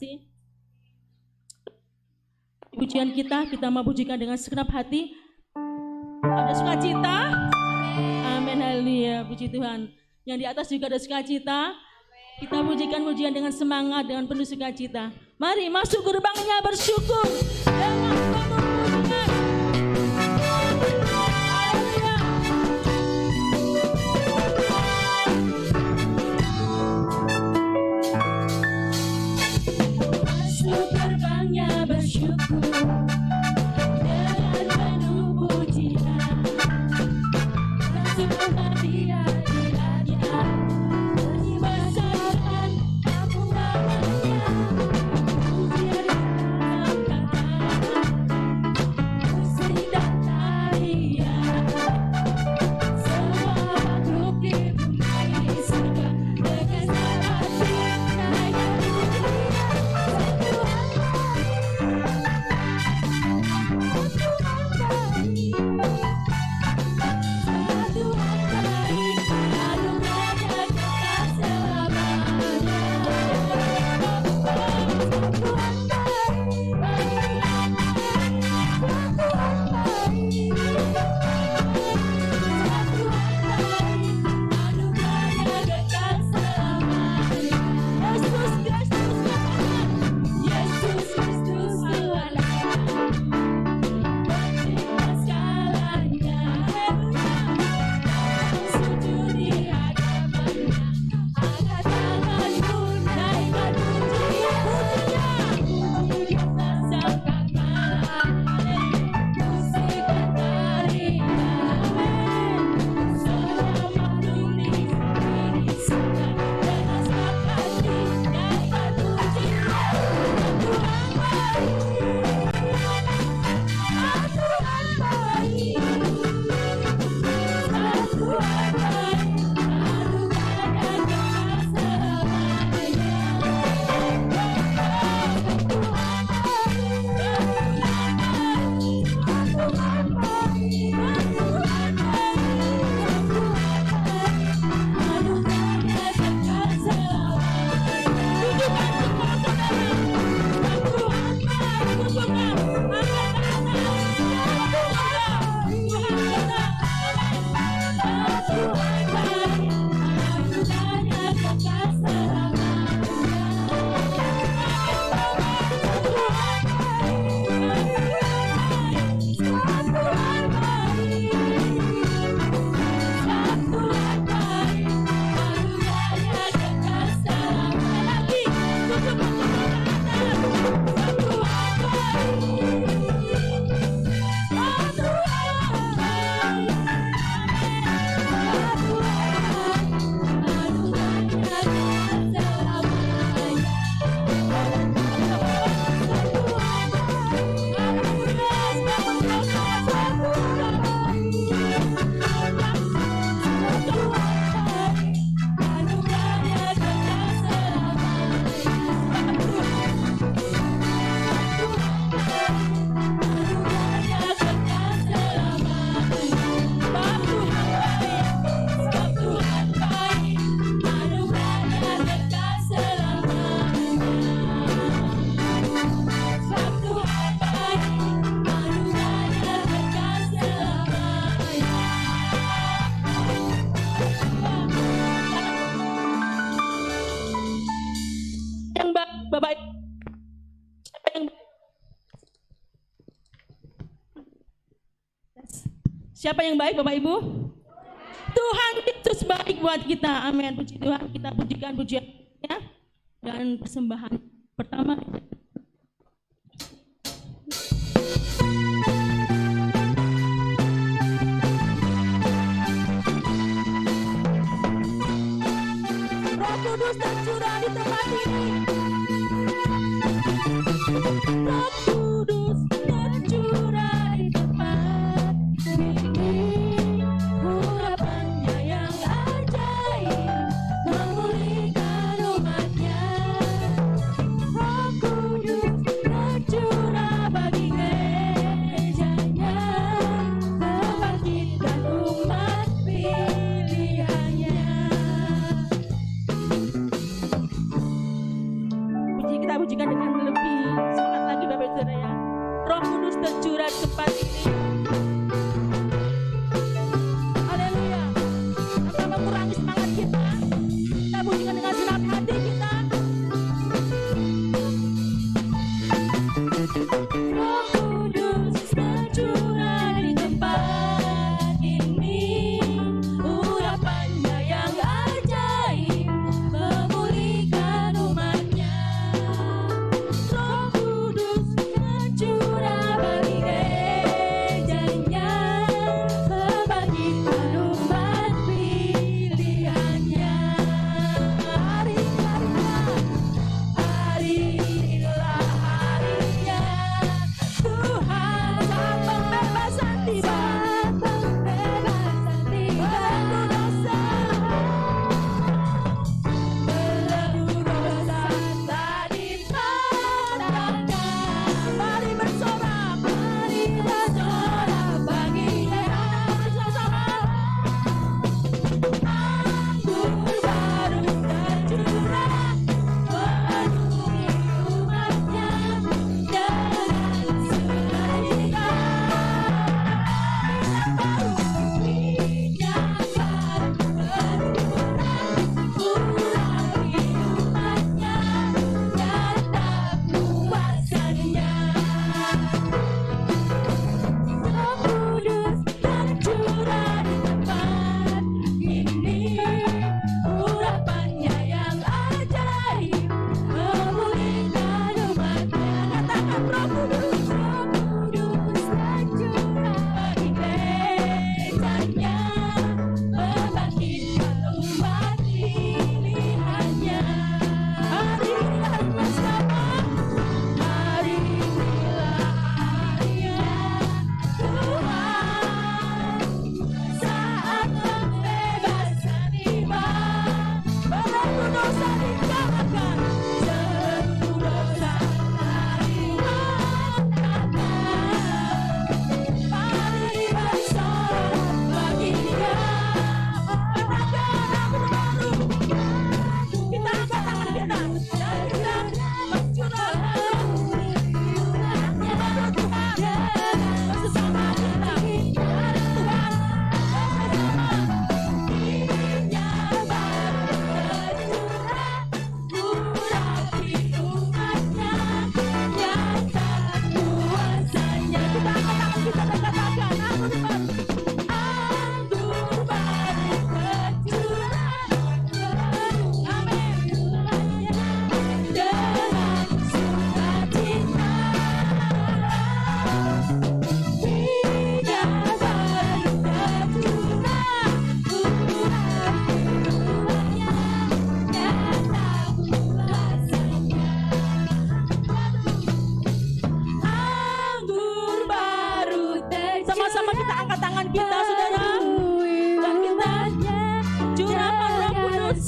kasih. Pujian kita mau pujikan dengan segenap hati. Ada sukacita. Amin, haleluya, puji Tuhan. Yang di atas juga ada sukacita. Kita pujikan pujian dengan semangat, dengan penuh sukacita. Mari masuk gerbangnya bersyukur dengan penuh pujian. Haleluya. Masuk gerbangnya bersyukur dengan penuh pujian. Masuk hadirat-Nya. Siapa yang baik Bapak Ibu? Tuhan Yesus baik buat kita. Amin. Puji Tuhan, kita pujikan pujiannya dan persembahan pertama. Roh Kudus tercurah di tempat ini. Roh Kudus tercurah di tempat ini. Urapannya yang ajaib memulihkan umatnya. Roh Kudus tercurah bagi gerejanya, membangkitkan umat pilihannya. Kita pujikan dengan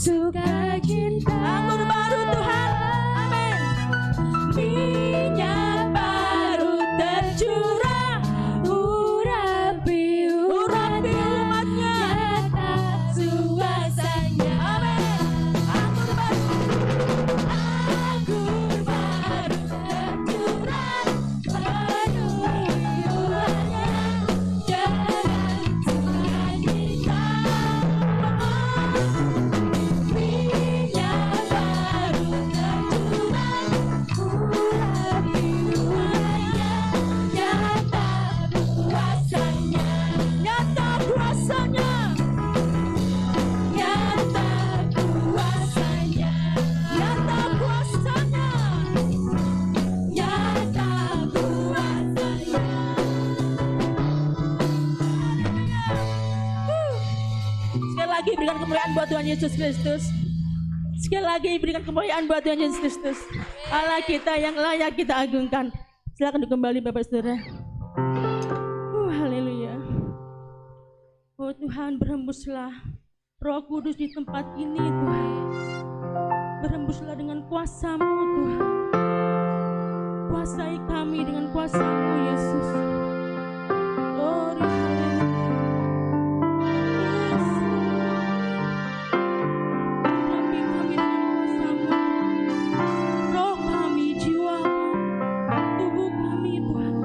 sukacita. Anggur baru Tuhan, amin. Minyak baru tercurah, urapi umatnya, nyata kuasanya. Amin. Anggur baru, Anggur baru tercurah, penuhi umatnya dengan sukacita. Minyak baru tercurah, urapi umatnya, nyata kuasanya. nyata kuasanya. Nyata kuasanya, Nyata kuasanya. nyata kuasanya. Sekali lagi berikan kemuliaan buat Tuhan Yesus Kristus. Sekali lagi berikan kemuliaan buat Tuhan Yesus Kristus. Allah kita yang layak kita agungkan. Silakan kembali Bapak Saudara. Haleluya. Oh Tuhan, berhembuslah Roh Kudus di tempat ini Tuhan. Berhembuslah dengan kuasa-Mu Tuhan. Kuasai kami dengan kuasa-Mu Yesus. Glory, haleluya. Yes. Urapi kami dengan kuasa-Mu. Roh kami, jiwa kami, tubuh kami Tuhan.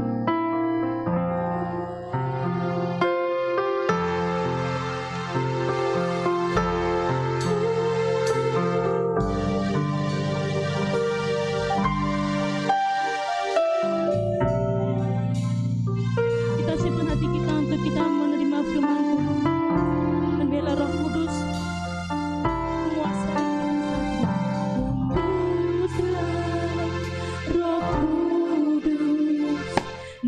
Kita siapkan hati kita untuk kita menerima firman Tuhan. Dan biarlah Roh Kudus menguasai kita. Hembuslah Roh Kudus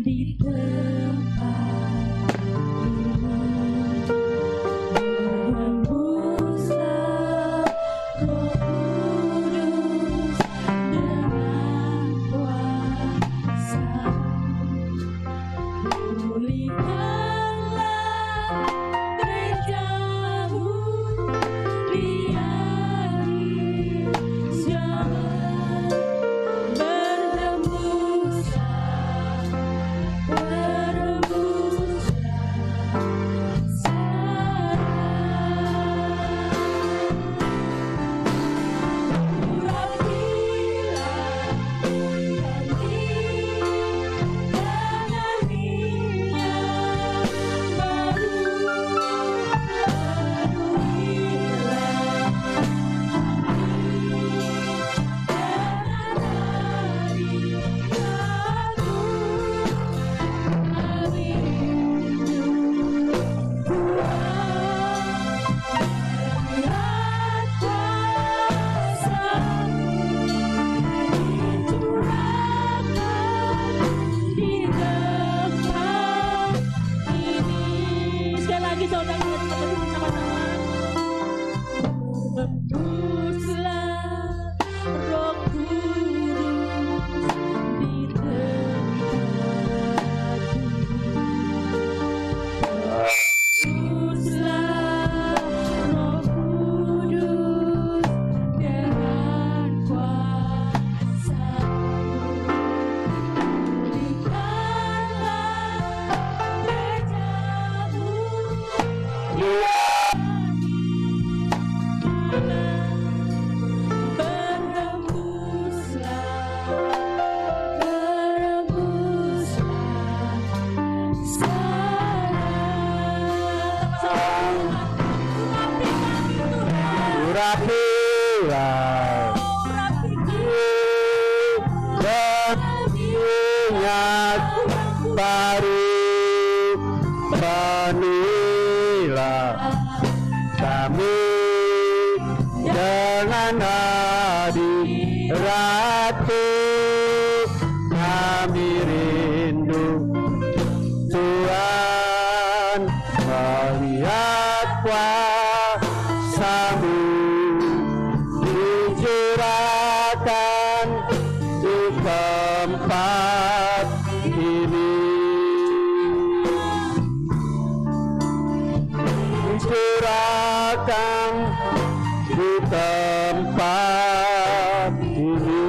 di tempat ini. Hembuslah Roh Kudus dengan kuasa. Pulihkanlah gereja-Mu, biari zaman berhembuslah, berhembuslah sekarang. Urapilah kami dengan minyak baru, penuhilah Sekali lagi saudara kita berdiri sama-sama. Hembuslah Roh Kudus di tempat ini. Hembuslah Roh Kudus dengan kuasa-Mu. Pulihkanlah gereja-Mu, berhembuslah, berhembuslah sekarang. Urapilah dan minyak baru, penuhilah kami dengan hadirat-Mu. Kami rindu Tuhan melihat kuasa-Mu dicurahkan di tempat ini. Dicurahkan di tempat ini.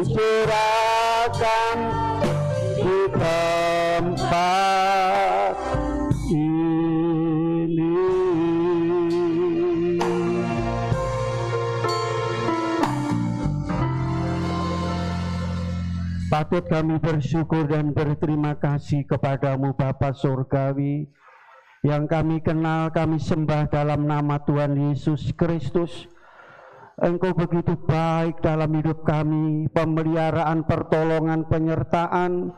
Dicurahkan di tempat ini. Patut kami bersyukur dan berterima kasih kepadamu Bapa Surgawi, yang kami kenal, kami sembah dalam nama Tuhan Yesus Kristus. Engkau begitu baik dalam hidup kami, pemeliharaan, pertolongan, penyertaan,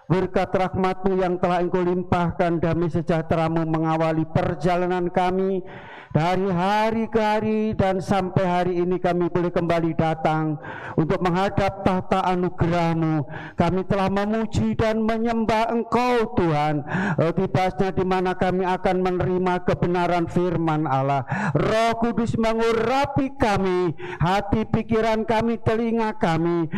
berkat rahmat-Mu yang telah Engkau limpahkan, damai sejahtera-Mu mengawali perjalanan kami dari hari ke hari, dan sampai hari ini kami boleh kembali datang untuk menghadap tahta anugerah-Mu. Kami telah memuji dan menyembah Engkau Tuhan. Tibasnya di mana kami akan menerima kebenaran firman Allah. Roh Kudus mengurapi kami, hati, pikiran kami, telinga kami,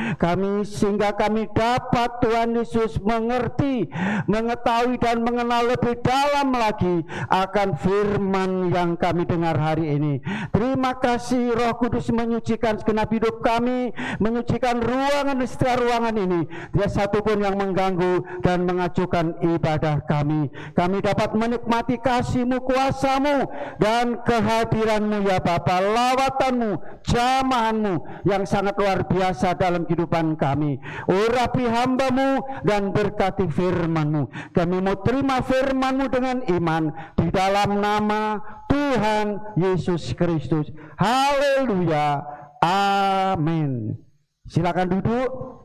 sehingga kami dapat Tuhan Yesus mengerti, mengetahui dan mengenal lebih dalam lagi akan firman yang kami dengar hari ini. Terima kasih Roh Kudus menyucikan segenap hidup kami, menyucikan ruangan dan setiap ruangan ini. Tidak satu pun yang mengganggu dan mengacuhkan ibadah kami. Kami dapat menikmati kasih-Mu, kuasa-Mu, dan kehadiran-Mu ya Bapa, lawatan-Mu, jamahan-Mu yang sangat luar biasa dalam kehidupan kami. Urapi hamba-Mu dan berkati firman-Mu. Kami mau terima firman-Mu dengan iman di dalam nama Tuhan Yesus Kristus. Haleluya. Amin. Silakan duduk.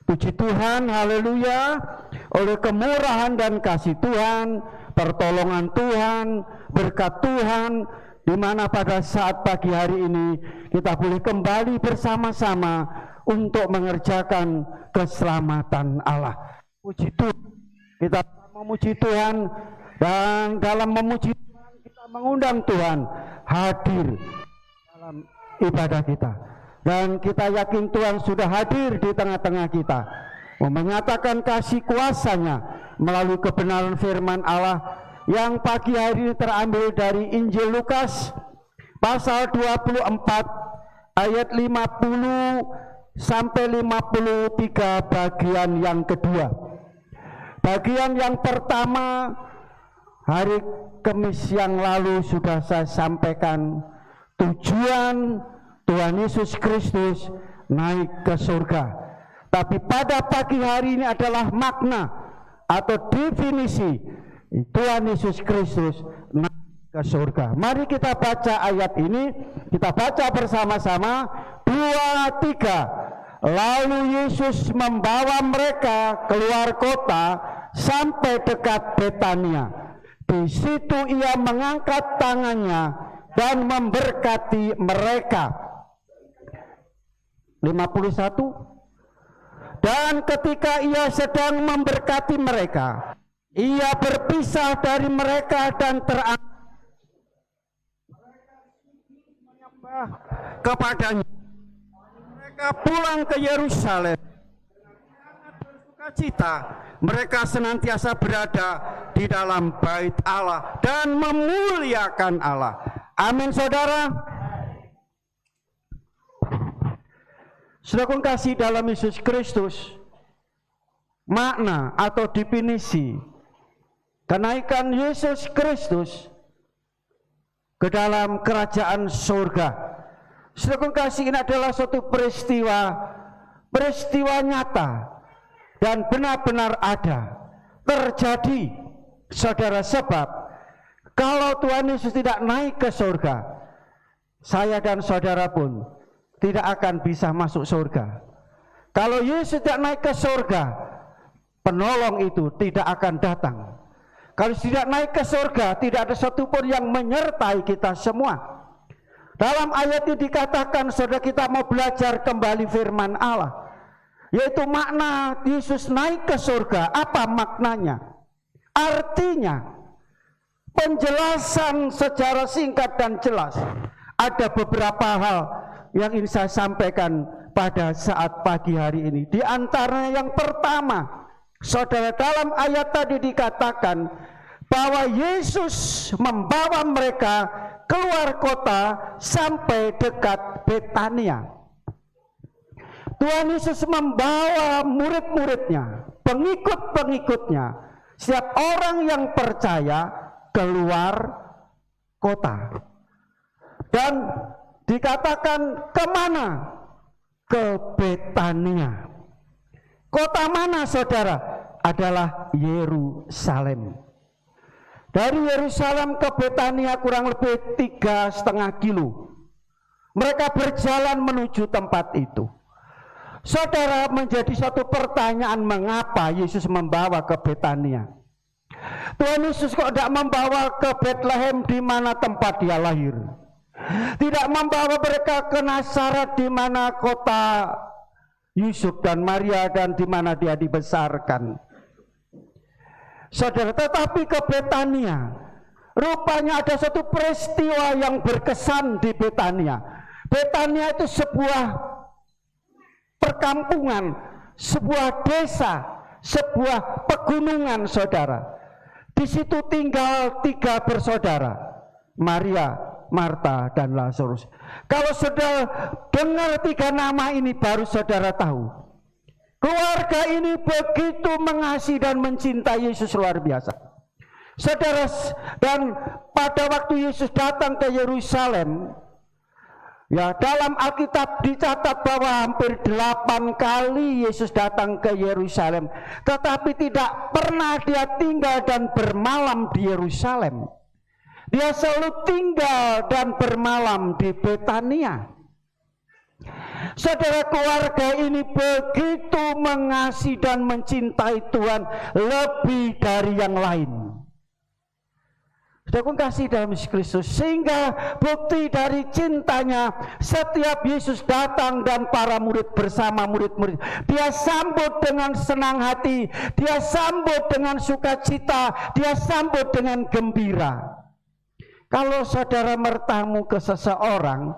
Puji Tuhan, haleluya. Oleh kemurahan dan kasih Tuhan, pertolongan Tuhan, berkat Tuhan, di mana pada saat pagi hari ini kita boleh kembali bersama-sama untuk mengerjakan keselamatan Allah. Puji Tuhan. Kita memuji Tuhan, dan dalam memuji Tuhan kita mengundang Tuhan hadir dalam ibadah kita. Dan kita yakin Tuhan sudah hadir di tengah-tengah kita, menyatakan kasih kuasa-Nya melalui kebenaran firman Allah yang pagi hari ini terambil dari Injil Lukas pasal 24 ayat 50 sampai 53 bagian yang kedua. Bagian yang pertama hari Kamis yang lalu sudah saya sampaikan, tujuan Tuhan Yesus Kristus naik ke surga. Tapi pada pagi hari ini adalah makna atau definisi Tuhan Yesus Kristus naik ke surga. Mari kita baca ayat ini, kita baca bersama-sama. 2, 3. Lalu Yesus membawa mereka keluar kota sampai dekat Betania. Di situ Ia mengangkat tangannya dan memberkati mereka. 51. Dan ketika Ia sedang memberkati mereka, Ia berpisah dari mereka dan menyembah kepadanya. Mereka pulang ke Yerusalem. Bersukacita, mereka senantiasa berada di dalam bait Allah dan memuliakan Allah. Amin, saudara. Saudara kasih dalam Yesus Kristus, makna atau definisi kenaikan Yesus Kristus ke dalam kerajaan surga. Saudara kasih, ini adalah suatu peristiwa nyata dan benar-benar ada terjadi, saudara. Sebab kalau Tuhan Yesus tidak naik ke surga, saya dan saudara pun tidak akan bisa masuk surga. Kalau Yesus tidak naik ke surga, penolong itu tidak akan datang. Kalau tidak naik ke surga, tidak ada satupun yang menyertai kita semua. Dalam ayat ini dikatakan, saudara, kita mau belajar kembali firman Allah, yaitu makna Yesus naik ke surga. Apa maknanya? Artinya, penjelasan secara singkat dan jelas. Ada beberapa hal yang ingin saya sampaikan pada saat pagi hari ini. Di antaranya yang pertama, saudara, dalam ayat tadi dikatakan bahwa Yesus membawa mereka keluar kota sampai dekat Betania. Tuhan Yesus membawa murid-muridnya, pengikut-pengikutnya, setiap orang yang percaya keluar kota. Dan dikatakan kemana? Ke Betania. Kota mana saudara? Adalah Yerusalem. Dari Yerusalem ke Betania kurang lebih 3,5 kilo. Mereka berjalan menuju tempat itu. Saudara, menjadi satu pertanyaan, mengapa Yesus membawa ke Betania? Tuhan Yesus kok tidak membawa ke Betlehem di mana tempat dia lahir? Tidak membawa mereka ke Nazaret di mana kota Yusuf dan Maria dan di mana dia dibesarkan. Saudara, tetapi ke Betania. Rupanya ada satu peristiwa yang berkesan di Betania. Betania itu sebuah perkampungan, sebuah desa, sebuah pegunungan, saudara. Di situ tinggal 3 bersaudara, Maria, Marta, dan Lazarus. Kalau saudara dengar 3 nama ini, baru saudara tahu keluarga ini begitu mengasihi dan mencintai Yesus luar biasa. Saudara, dan pada waktu Yesus datang ke Yerusalem, ya, dalam Alkitab dicatat bahwa hampir 8 kali Yesus datang ke Yerusalem, tetapi tidak pernah dia tinggal dan bermalam di Yerusalem. Dia selalu tinggal dan bermalam di Betania. Saudara, keluarga ini begitu mengasihi dan mencintai Tuhan lebih dari yang lain. Saudara kasih dalam Yesus Kristus, sehingga bukti dari cintanya, setiap Yesus datang dan para murid bersama murid-murid, dia sambut dengan senang hati, dia sambut dengan sukacita, dia sambut dengan gembira. Kalau saudara bertamu ke seseorang,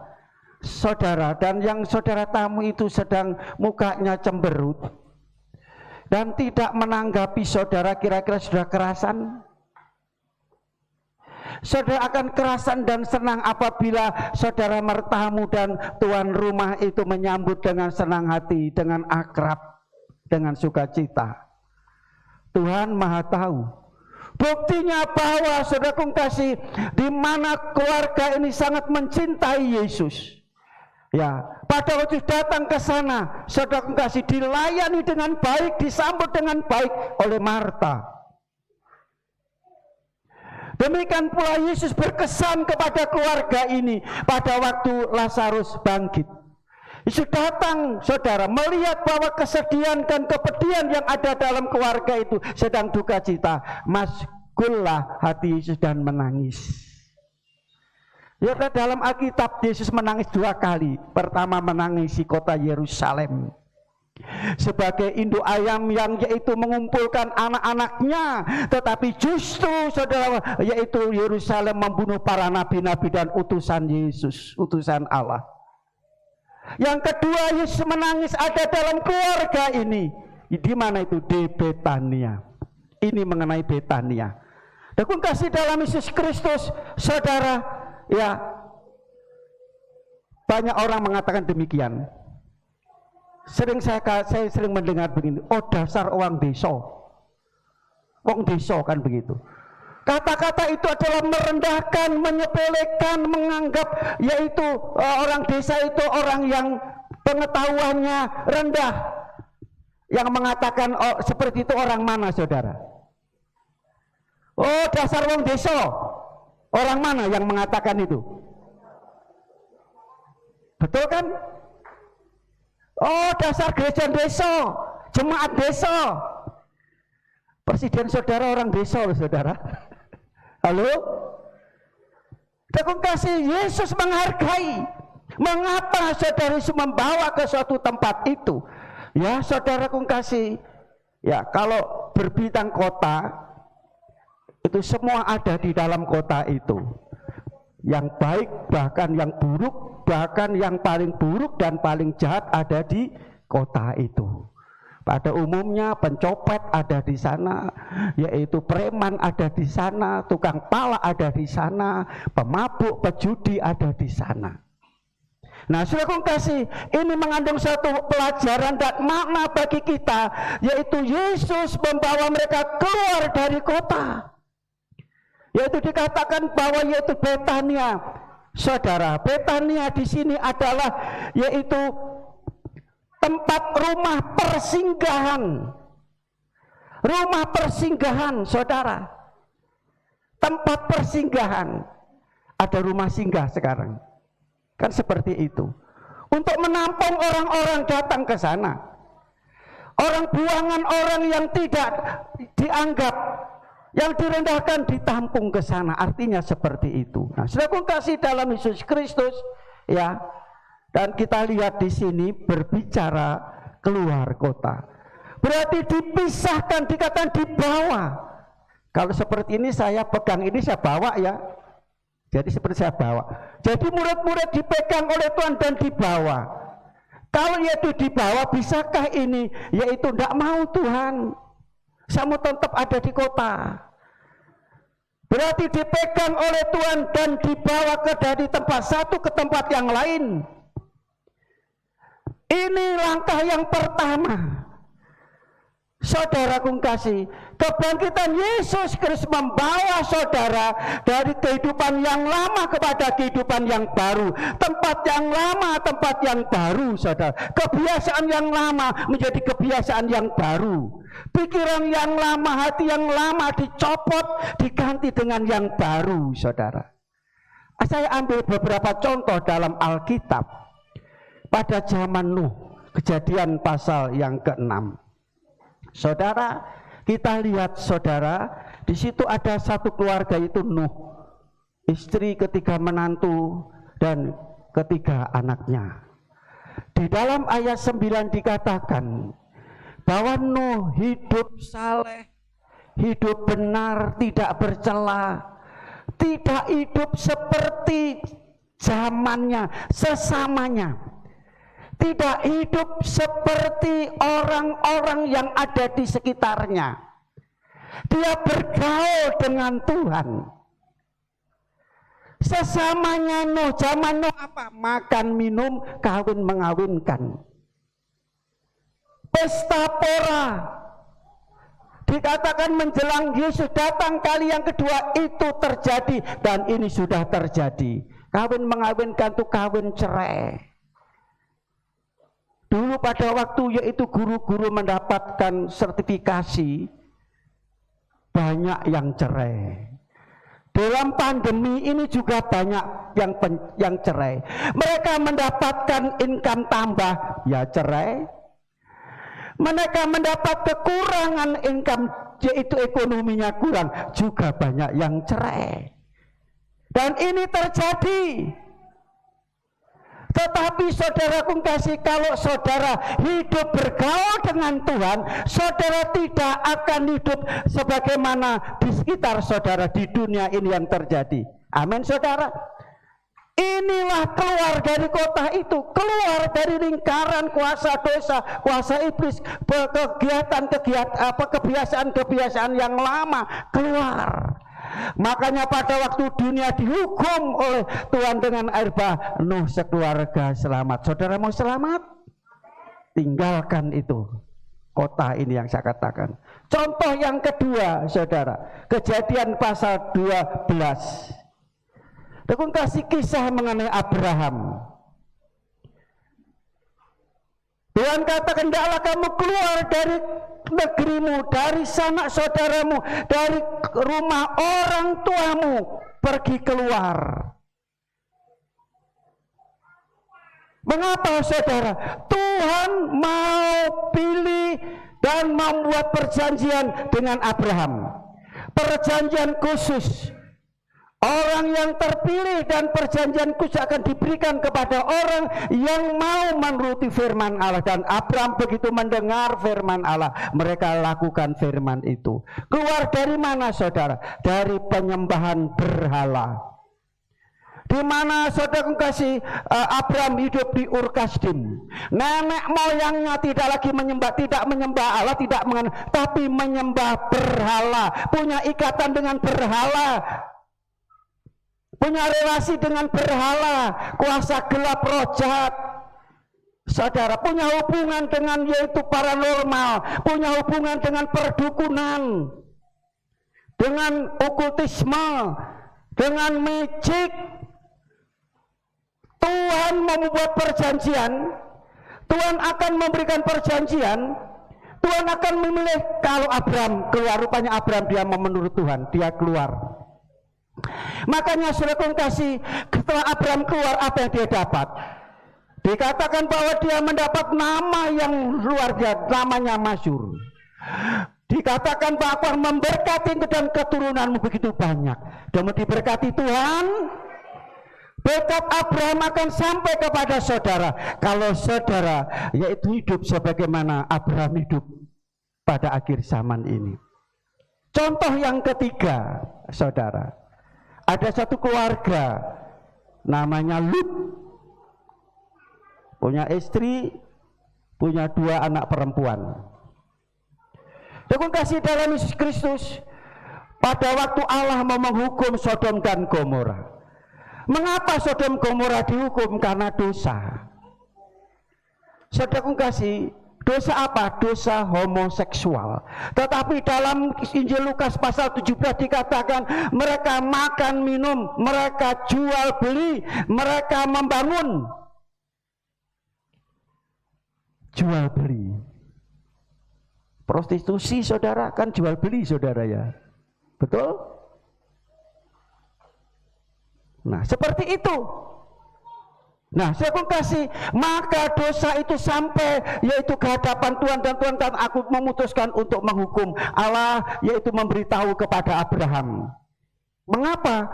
saudara, dan yang saudara tamu itu sedang mukanya cemberut dan tidak menanggapi saudara, kira-kira sudah kerasan? Saudara akan kerasan dan senang apabila saudara bertamu dan tuan rumah itu menyambut dengan senang hati, dengan akrab, dengan sukacita. Tuhan Maha tahu. Buktinya bahwa saudara kasih, di mana keluarga ini sangat mencintai Yesus. Ya, pada waktu datang ke sana, saudara kasih, dilayani dengan baik, disambut dengan baik oleh Marta. Demikian pula Yesus berkesan kepada keluarga ini pada waktu Lazarus bangkit. Yesus datang, saudara, melihat bahwa kesedihan dan kepedihan yang ada dalam keluarga itu sedang duka cita. Maskullah hati Yesus dan menangis. Ya, dalam Alkitab Yesus menangis 2 kali. Pertama, menangisi kota Yerusalem sebagai induk ayam yang yaitu mengumpulkan anak-anaknya, tetapi justru saudara, yaitu Yerusalem membunuh para nabi-nabi dan utusan Yesus, utusan Allah. Yang kedua, Yesus menangis ada dalam keluarga ini. Di mana itu? Di Betania. Ini mengenai Betania. Dan kasih dalam Yesus Kristus, saudara, ya, banyak orang mengatakan demikian. Saya sering mendengar begini, oh dasar orang desa. Wong desa kan begitu. Kata-kata itu adalah merendahkan, menyepelekan, menganggap yaitu orang desa itu orang yang pengetahuannya rendah. Yang mengatakan seperti itu orang mana, saudara? Oh, dasar wong desa. Orang mana yang mengatakan itu? Betul kan? Oh, dasar gereja desa, jemaat desa. Presiden saudara orang desa loh, saudara. Halo? Aku kasih, Yesus menghargai. Mengapa saudara Yesus membawa ke suatu tempat itu? Ya, saudaraku kasih. Ya, kalau berbintang kota, itu semua ada di dalam kota itu. Yang baik, bahkan yang buruk, bahkan yang paling buruk dan paling jahat ada di kota itu. Pada umumnya pencopet ada di sana, yaitu preman ada di sana, tukang pala ada di sana, pemabuk, pejudi ada di sana. Nah, saudaraku kasih, ini mengandung satu pelajaran dan makna bagi kita, yaitu Yesus membawa mereka keluar dari kota. Yaitu dikatakan bahwa yaitu Betania. Saudara, Betania di sini adalah yaitu tempat rumah persinggahan. Rumah persinggahan, saudara. Tempat persinggahan. Ada rumah singgah sekarang. Kan seperti itu. Untuk menampung orang-orang datang ke sana. Orang buangan, orang yang tidak dianggap, yang direndahkan ditampung ke sana. Artinya seperti itu. Nah, saudaraku kasih dalam Yesus Kristus, ya. Dan kita lihat di sini berbicara keluar kota. Berarti dipisahkan, dikatakan dibawa. Kalau seperti ini saya pegang ini saya bawa ya. Jadi seperti saya bawa. Jadi murid-murid dipegang oleh Tuhan dan dibawa. Kalau yaitu dibawa, bisakah ini? Yaitu tidak mau Tuhan. Saya mau tetap ada di kota. Berarti dipegang oleh Tuhan dan dibawa dari tempat satu ke tempat yang lain. Ini langkah yang pertama. Saudaraku kasih, kebangkitan Yesus Kristus membawa saudara dari kehidupan yang lama kepada kehidupan yang baru. Tempat yang lama, tempat yang baru, saudara. Kebiasaan yang lama menjadi kebiasaan yang baru. Pikiran yang lama, hati yang lama dicopot, diganti dengan yang baru, saudara. Saya ambil beberapa contoh dalam Alkitab. Pada zaman Nuh, Kejadian pasal yang ke-6. Saudara, kita lihat saudara, di situ ada satu keluarga itu Nuh, istri, ketiga menantu, dan ketiga anaknya. Di dalam ayat 9 dikatakan bahwa Nuh hidup saleh, hidup benar, tidak bercela, tidak hidup seperti zamannya, sesamanya. Tidak hidup seperti orang-orang yang ada di sekitarnya. Dia bergaul dengan Tuhan. Sesamanya Nuh, zaman Nuh apa? Makan, minum, kawin, mengawinkan. Pesta pora. Dikatakan menjelang Yesus datang kali yang kedua itu terjadi. Dan ini sudah terjadi. Kawin, mengawinkan itu kawin cerai. Dulu pada waktu yaitu guru-guru mendapatkan sertifikasi, banyak yang cerai. Dalam pandemi ini juga banyak yang cerai. Mereka mendapatkan income tambah, ya cerai. Mereka mendapat kekurangan income, yaitu ekonominya kurang, juga banyak yang cerai. Dan ini terjadi. Tetapi saudaraku kasih, kalau saudara hidup bergaul dengan Tuhan, saudara tidak akan hidup sebagaimana di sekitar saudara di dunia ini yang terjadi. Amin saudara. Inilah keluar dari kota itu, keluar dari lingkaran kuasa dosa, kuasa iblis, kebiasaan-kebiasaan yang lama, keluar. Makanya pada waktu dunia dihukum oleh Tuhan dengan air bah, Nuh sekeluarga selamat. Saudara mau selamat? Tinggalkan itu kota ini yang saya katakan. Contoh yang kedua, saudara, Kejadian pasal 12. Aku kasih kisah mengenai Abraham. Tuhan katakan, hendaklah kamu keluar dari negerimu, dari sanak saudaramu, dari rumah orang tuamu, pergi keluar. Mengapa saudara? Tuhan mau pilih dan membuat perjanjian dengan Abraham. Perjanjian khusus. Orang yang terpilih dan perjanjian khusus akan diberikan kepada orang yang mau menuruti firman Allah. Dan Abraham begitu mendengar firman Allah, mereka lakukan firman itu. Keluar dari mana saudara? Dari penyembahan berhala. di mana saudara kasih Abraham hidup di Ur Kasdim. Nenek moyangnya tidak lagi menyembah Allah, tapi menyembah berhala, punya ikatan dengan berhala, punya relasi dengan berhala, kuasa gelap, roh jahat. Saudara, punya hubungan dengan yaitu paranormal, punya hubungan dengan perdukunan, dengan okultisme, dengan magic. Tuhan membuat perjanjian, Tuhan akan memberikan perjanjian, Tuhan akan memilih. Kalau Abraham keluar, rupanya Abraham dia mau menurut Tuhan, dia keluar. Makanya saudara kasih, setelah Abraham keluar, apa yang dia dapat? Dikatakan bahwa dia mendapat nama yang luar biasa, namanya masyhur. Dikatakan bahwa memberkati dan keturunanmu begitu banyak. Dan diberkati Tuhan, berkat Abraham akan sampai kepada saudara. Kalau saudara yaitu hidup sebagaimana Abraham hidup pada akhir zaman ini. Contoh yang ketiga, saudara, ada satu keluarga namanya Lut. Punya istri, punya 2 anak perempuan. Dengan kasih dalam Yesus Kristus, pada waktu Allah mau menghukum Sodom dan Gomora. Mengapa Sodom Gomora dihukum? Karena dosa. Saudara kasih, dosa apa? Dosa homoseksual. Tetapi dalam Injil Lukas pasal 17 dikatakan mereka makan minum, mereka jual beli, mereka membangun. Jual beli, prostitusi saudara kan jual beli saudara ya, betul? Nah seperti itu. Nah saya pun kasih, maka dosa itu sampai yaitu ke hadapan Tuhan, dan Tuhan kan aku memutuskan untuk menghukum. Allah yaitu memberitahu kepada Abraham. Mengapa?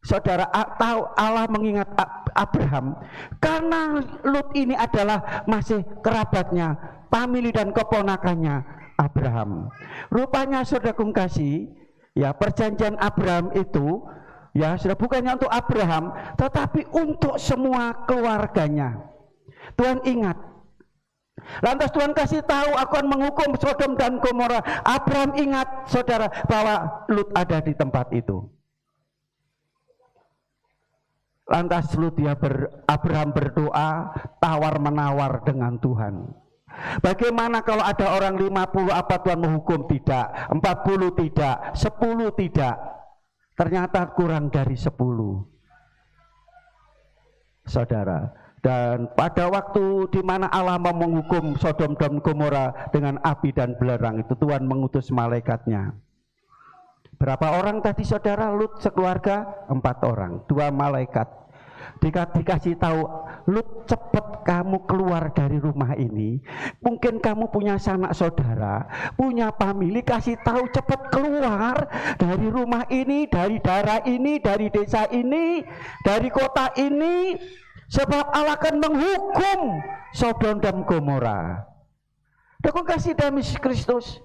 Saudara tahu Allah mengingat Abraham karena Lut ini adalah masih kerabatnya, famili dan keponakannya Abraham. Rupanya saudara kasih, ya perjanjian Abraham itu ya sudah bukannya untuk Abraham, tetapi untuk semua keluarganya. Tuhan ingat. Lantas Tuhan kasih tahu akan menghukum Sodom dan Gomora. Abraham ingat saudara bahwa Lut ada di tempat itu. Lantas Abraham berdoa tawar-menawar dengan Tuhan. Bagaimana kalau ada orang 50, apa Tuhan menghukum? Tidak. 40 tidak, 10 tidak. Ternyata kurang dari 10. Saudara, dan pada waktu di mana Allah mau menghukum Sodom dan Gomora dengan api dan belerang itu, Tuhan mengutus malaikatnya. Berapa orang tadi saudara? Lut sekeluarga 4 orang, 2 malaikat. Dikasih tahu, Lut cepat kamu keluar dari rumah ini. Mungkin kamu punya sanak saudara, punya famili, kasih tahu cepat keluar dari rumah ini, dari daerah ini, dari desa ini, dari kota ini, sebab Allah akan menghukum Sodom dan Gomora. Dengan kasih dalam Yesus Kristus,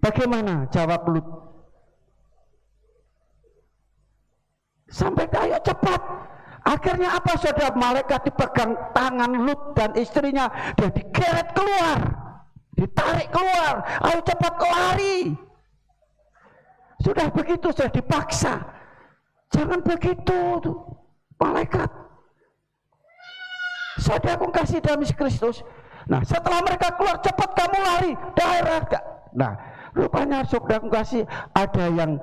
bagaimana jawab Lut? Sampai kayak cepat. Akhirnya apa saudara? Malaikat dipegang tangan Lut dan istrinya, dia digeret keluar, ditarik keluar. Ayo cepat lari. Sudah begitu sudah dipaksa. Jangan begitu tuh, malaikat. Saudara aku kasih dalam Yesus Kristus. Nah setelah mereka keluar, cepat kamu lari daerah. Nah rupanya saudara aku kasih, ada yang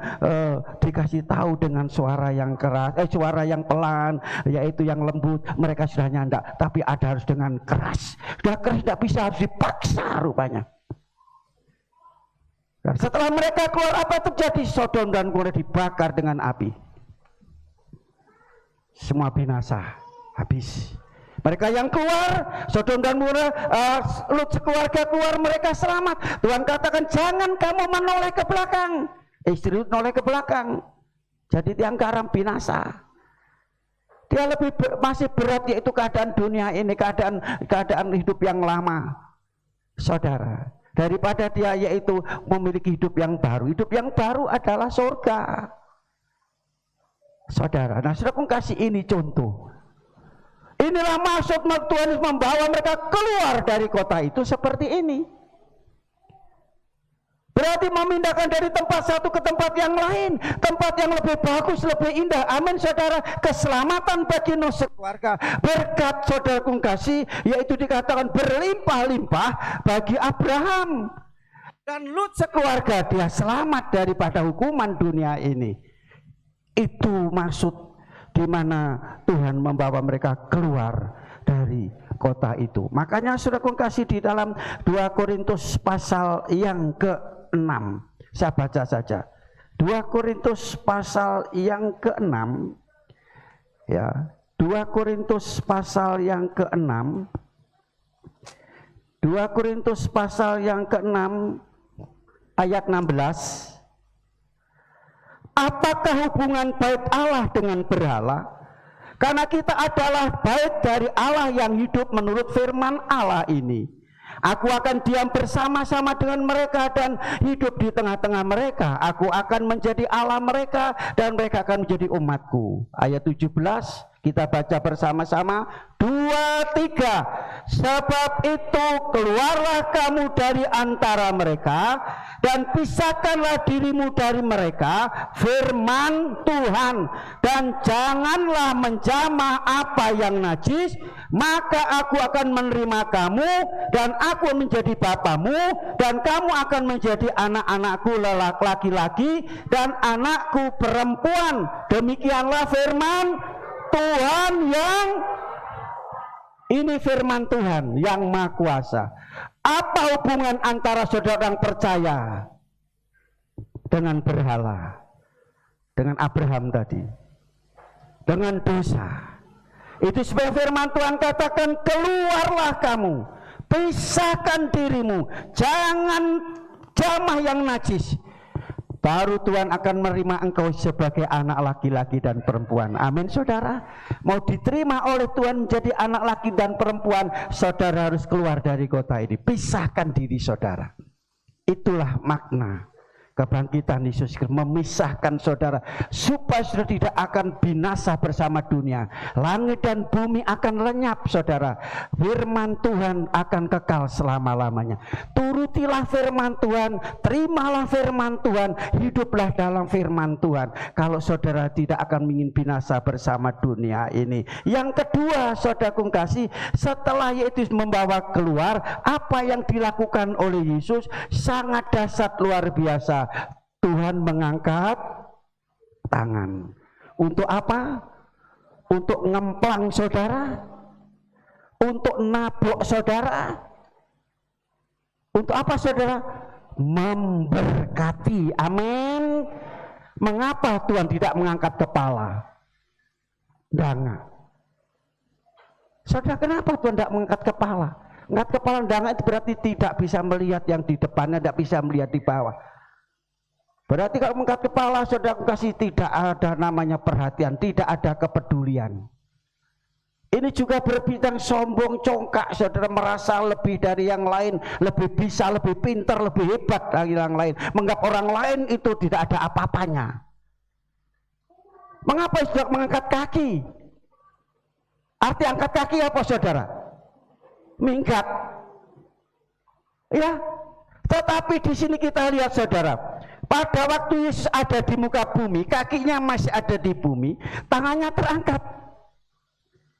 dikasih tahu dengan suara yang keras, suara yang pelan, yaitu yang lembut. Mereka sudah nyandak, tapi ada harus dengan keras. Sudah keras tidak bisa, harus dipaksa rupanya. Dan setelah mereka keluar, apa terjadi? Sodom dan Gomora dibakar dengan api. Semua binasa, habis. Mereka yang keluar, Sodom dan Gomora, Lut sekeluarga keluar, mereka selamat. Tuhan katakan jangan kamu menoleh ke belakang. Istri Lut noleh ke belakang, jadi tiang garam binasa. Dia lebih masih berat, yaitu keadaan dunia ini, keadaan hidup yang lama, saudara, daripada dia yaitu memiliki hidup yang baru. Hidup yang baru adalah surga. saudara. Nah, saudara kasih ini contoh. Inilah maksud Tuhan Yesus membawa mereka keluar dari kota itu seperti ini. Berarti memindahkan dari tempat satu ke tempat yang lain, tempat yang lebih bagus, lebih indah. Amin saudara. Keselamatan bagi Nuh sekeluarga, berkat saudara kasih, yaitu dikatakan berlimpah-limpah bagi Abraham dan Lut sekeluarga. Dia selamat daripada hukuman dunia ini. Itu maksud di mana Tuhan membawa mereka keluar dari kota itu. Makanya saudara kasih di dalam 2 Korintus pasal yang ke-6. Saya baca saja. 2 Korintus pasal yang ke-6. Ya, 2 Korintus pasal yang ke-6. 2 Korintus pasal yang ke-6 ayat 16. Apakah hubungan bait Allah dengan berhala? Karena kita adalah bait dari Allah yang hidup menurut firman Allah ini. Aku akan diam bersama-sama dengan mereka dan hidup di tengah-tengah mereka. Aku akan menjadi Allah mereka dan mereka akan menjadi umatku. Ayat 17 kita baca bersama-sama. 2, 3. Sebab itu keluarlah kamu dari antara mereka dan pisahkanlah dirimu dari mereka, firman Tuhan, dan janganlah menjamah apa yang najis, maka aku akan menerima kamu dan aku menjadi bapamu dan kamu akan menjadi anak-anakku laki-laki dan anakku perempuan. Demikianlah firman Tuhan yang ini, firman Tuhan yang Maha Kuasa. Apa hubungan antara saudara yang percaya dengan berhala, dengan Abraham tadi, dengan dosa? Itu sebab firman Tuhan katakan, keluarlah kamu, pisahkan dirimu, jangan jamah yang najis. Baru Tuhan akan menerima engkau sebagai anak laki-laki dan perempuan. Amin saudara. Mau diterima oleh Tuhan menjadi anak laki dan perempuan, saudara harus keluar dari kota ini. Pisahkan diri saudara. Itulah makna kebangkitan Yesus Kristus, memisahkan saudara supaya saudara tidak akan binasa bersama dunia. Langit dan bumi akan lenyap saudara. Firman Tuhan akan kekal selama-lamanya. Turutilah firman Tuhan, terimalah firman Tuhan, hiduplah dalam firman Tuhan. Kalau saudara tidak akan ingin binasa bersama dunia ini. Yang kedua saudaraku kasih, setelah Yesus membawa keluar, apa yang dilakukan oleh Yesus sangat dahsyat, luar biasa. Tuhan mengangkat tangan. Untuk apa? Untuk ngemplang saudara, untuk nabok saudara. Untuk apa saudara? Memberkati. Amin. Mengapa Tuhan tidak mengangkat kepala? Danga. Saudara, kenapa Tuhan tidak mengangkat kepala? Mengangkat kepala danga itu berarti tidak bisa melihat yang di depannya, tidak bisa melihat di bawah. Berarti kalau mengangkat kepala, saudara kasih, tidak ada namanya perhatian, tidak ada kepedulian. Ini juga berbicara sombong, congkak, saudara merasa lebih dari yang lain, lebih bisa, lebih pintar, lebih hebat dari yang lain. Menganggap orang lain itu tidak ada apa-apanya. Mengapa saudara mengangkat kaki? Arti angkat kaki apa saudara? Minggat. Ya, tetapi di sini kita lihat saudara, pada waktu Yesus ada di muka bumi, kakinya masih ada di bumi, tangannya terangkat,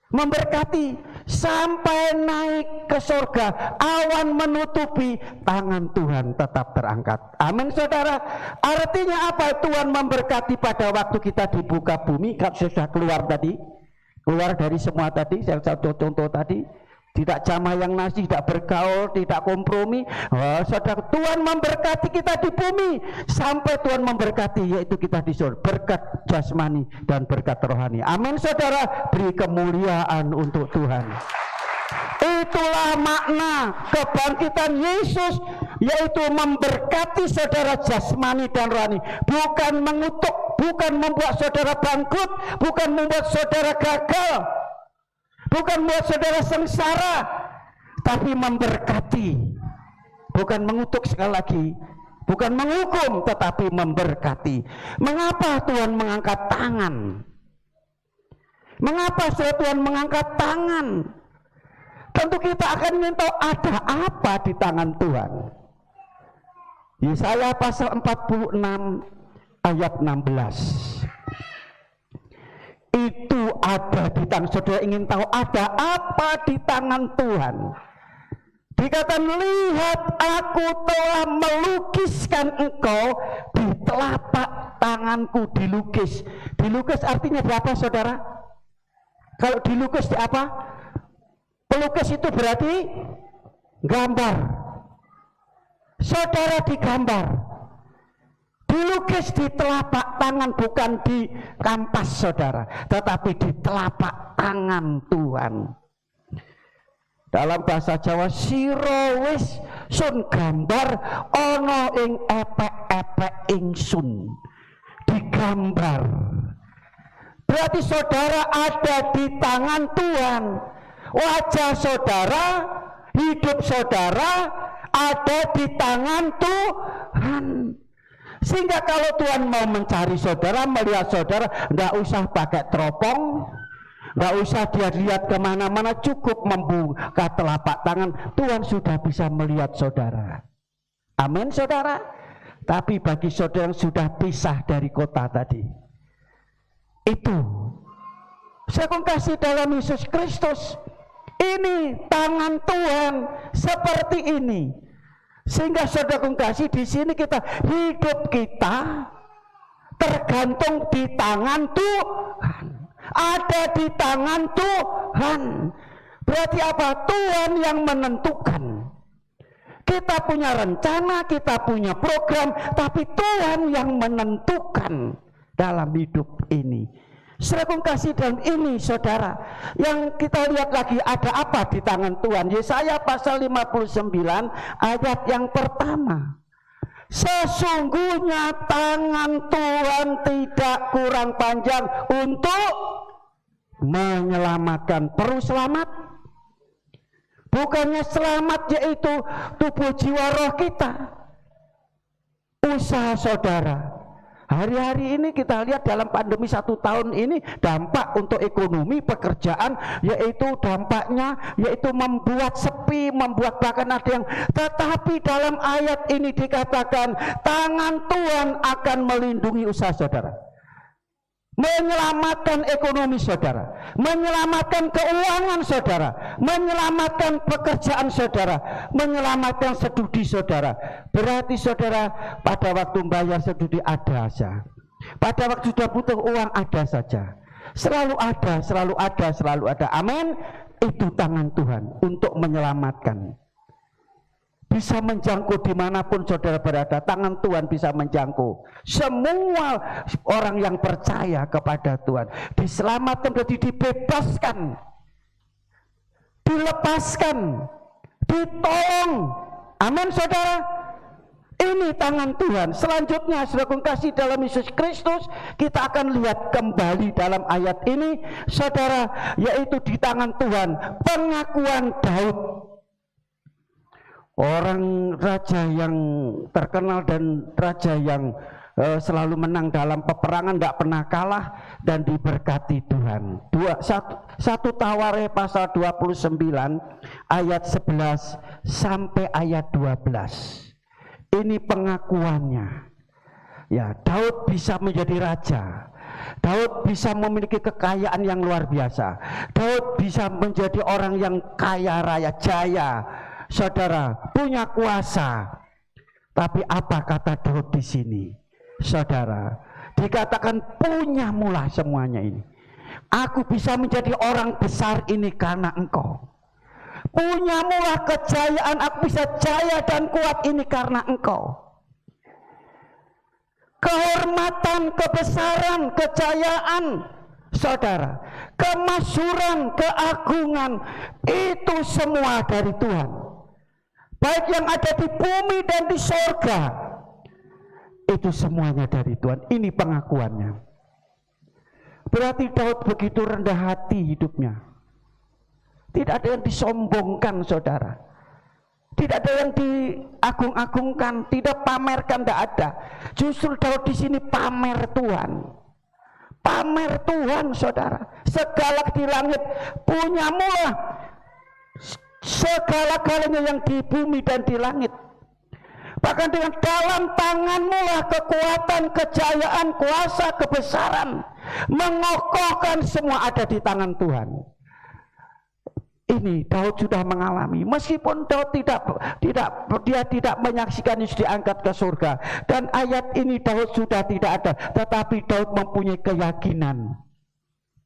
memberkati sampai naik ke surga. Awan menutupi, tangan Tuhan tetap terangkat. Amin saudara. Artinya apa? Tuhan memberkati pada waktu kita di muka bumi. Kalau sudah keluar tadi, keluar dari semua tadi, saya contoh tadi, tidak jamah yang najis, tidak bergaul, tidak kompromi. Saudara, Tuhan memberkati kita di bumi sampai Tuhan memberkati, yaitu kita di surga, berkat jasmani dan berkat rohani. Amin saudara. Beri kemuliaan untuk Tuhan. Itulah makna kebangkitan Yesus, yaitu memberkati saudara jasmani dan rohani. Bukan mengutuk, bukan membuat saudara bangkrut, bukan membuat saudara gagal, bukan membuat saudara sengsara, tapi memberkati. Bukan mengutuk, sekali lagi, bukan menghukum, tetapi memberkati. Mengapa Tuhan mengangkat tangan? Mengapa saudara Tuhan mengangkat tangan? Tentu kita akan ingin tahu ada apa di tangan Tuhan. Yesaya pasal 46 ayat 16. Itu ada di tangan. Saudara ingin tahu ada apa di tangan Tuhan? Dikatakan, lihat aku telah melukiskan engkau di telapak tanganku. Dilukis. Dilukis artinya di apa saudara? Kalau dilukis di apa? Pelukis itu berarti gambar. Saudara digambar. Dilukis di telapak tangan, bukan di kampas saudara, tetapi di telapak tangan Tuhan. Dalam bahasa Jawa, sira wis sun gambar ana ing epek-epek ingsun. Digambar. Berarti saudara ada di tangan Tuhan. Wajah saudara, hidup saudara ada di tangan Tuhan. Sehingga kalau Tuhan mau mencari saudara, melihat saudara, tidak usah pakai teropong, tidak usah dia lihat kemana-mana, cukup membuka telapak tangan, Tuhan sudah bisa melihat saudara. Amin saudara. Tapi bagi saudara yang sudah pisah dari kota tadi, itu saya kasih dalam Yesus Kristus, ini tangan Tuhan seperti ini. Sehingga saudara kasih di sini kita hidup kita tergantung di tangan Tuhan. Ada di tangan Tuhan. Berarti apa? Tuhan yang menentukan. Kita punya rencana, kita punya program, tapi Tuhan yang menentukan dalam hidup ini. Saudara kasih dalam ini saudara, yang kita lihat lagi ada apa di tangan Tuhan. Yesaya pasal 59 ayat yang pertama. Sesungguhnya tangan Tuhan tidak kurang panjang untuk menyelamatkan. Perlu selamat? Bukannya selamat yaitu tubuh jiwa roh kita. Usaha saudara. Hari-hari ini kita lihat dalam pandemi 1 tahun ini dampak untuk ekonomi, pekerjaan, yaitu dampaknya yaitu membuat sepi, membuat bahkan ada yang, tetapi dalam ayat ini dikatakan tangan Tuhan akan melindungi usaha saudara, menyelamatkan ekonomi saudara, menyelamatkan keuangan saudara, menyelamatkan pekerjaan saudara, menyelamatkan studi saudara. Berarti saudara pada waktu bayar studi ada saja, pada waktu sudah butuh uang ada saja, selalu ada, selalu ada, selalu ada. Amin. Itu tangan Tuhan untuk menyelamatkan. Bisa menjangkau dimanapun saudara berada, tangan Tuhan bisa menjangkau semua orang yang percaya kepada Tuhan. Diselamatkan, berarti dibebaskan, dilepaskan, ditolong. Amin saudara. Ini tangan Tuhan. Selanjutnya saudara kasih dalam Yesus Kristus, kita akan lihat kembali dalam ayat ini saudara, yaitu di tangan Tuhan pengakuan Daud. Orang raja yang terkenal dan raja yang selalu menang dalam peperangan, tidak pernah kalah dan diberkati Tuhan. 1 Tawarikh pasal 29 ayat 11 sampai ayat 12. Ini pengakuannya. Ya, Daud bisa menjadi raja. Daud bisa memiliki kekayaan yang luar biasa. Daud bisa menjadi orang yang kaya raya, jaya. Saudara, punya kuasa. Tapi apa kata Daud di sini? Saudara, dikatakan punya mula semuanya ini. Aku bisa menjadi orang besar ini karena engkau. Punya mula kejayaan, aku bisa jaya dan kuat ini karena engkau. Kehormatan, kebesaran, kejayaan, saudara, kemasyhuran, keagungan, itu semua dari Tuhan. Baik yang ada di bumi dan di sorga, itu semuanya dari Tuhan. Ini pengakuannya. Berarti Daud begitu rendah hati hidupnya. Tidak ada yang disombongkan saudara. Tidak ada yang diagung-agungkan, tidak pamerkan, tidak ada. Justru Daud di sini pamer Tuhan. pamer Tuhan saudara. Segala di langit punyamu lah, segala-galanya yang di bumi dan di langit. Bahkan dengan dalam tanganmu lah kekuatan, kejayaan, kuasa, kebesaran, mengokohkan semua ada di tangan Tuhan. Ini Daud sudah mengalami, meskipun Daud tidak menyaksikan Yesus diangkat ke surga, dan ayat ini Daud sudah tidak ada, tetapi Daud mempunyai keyakinan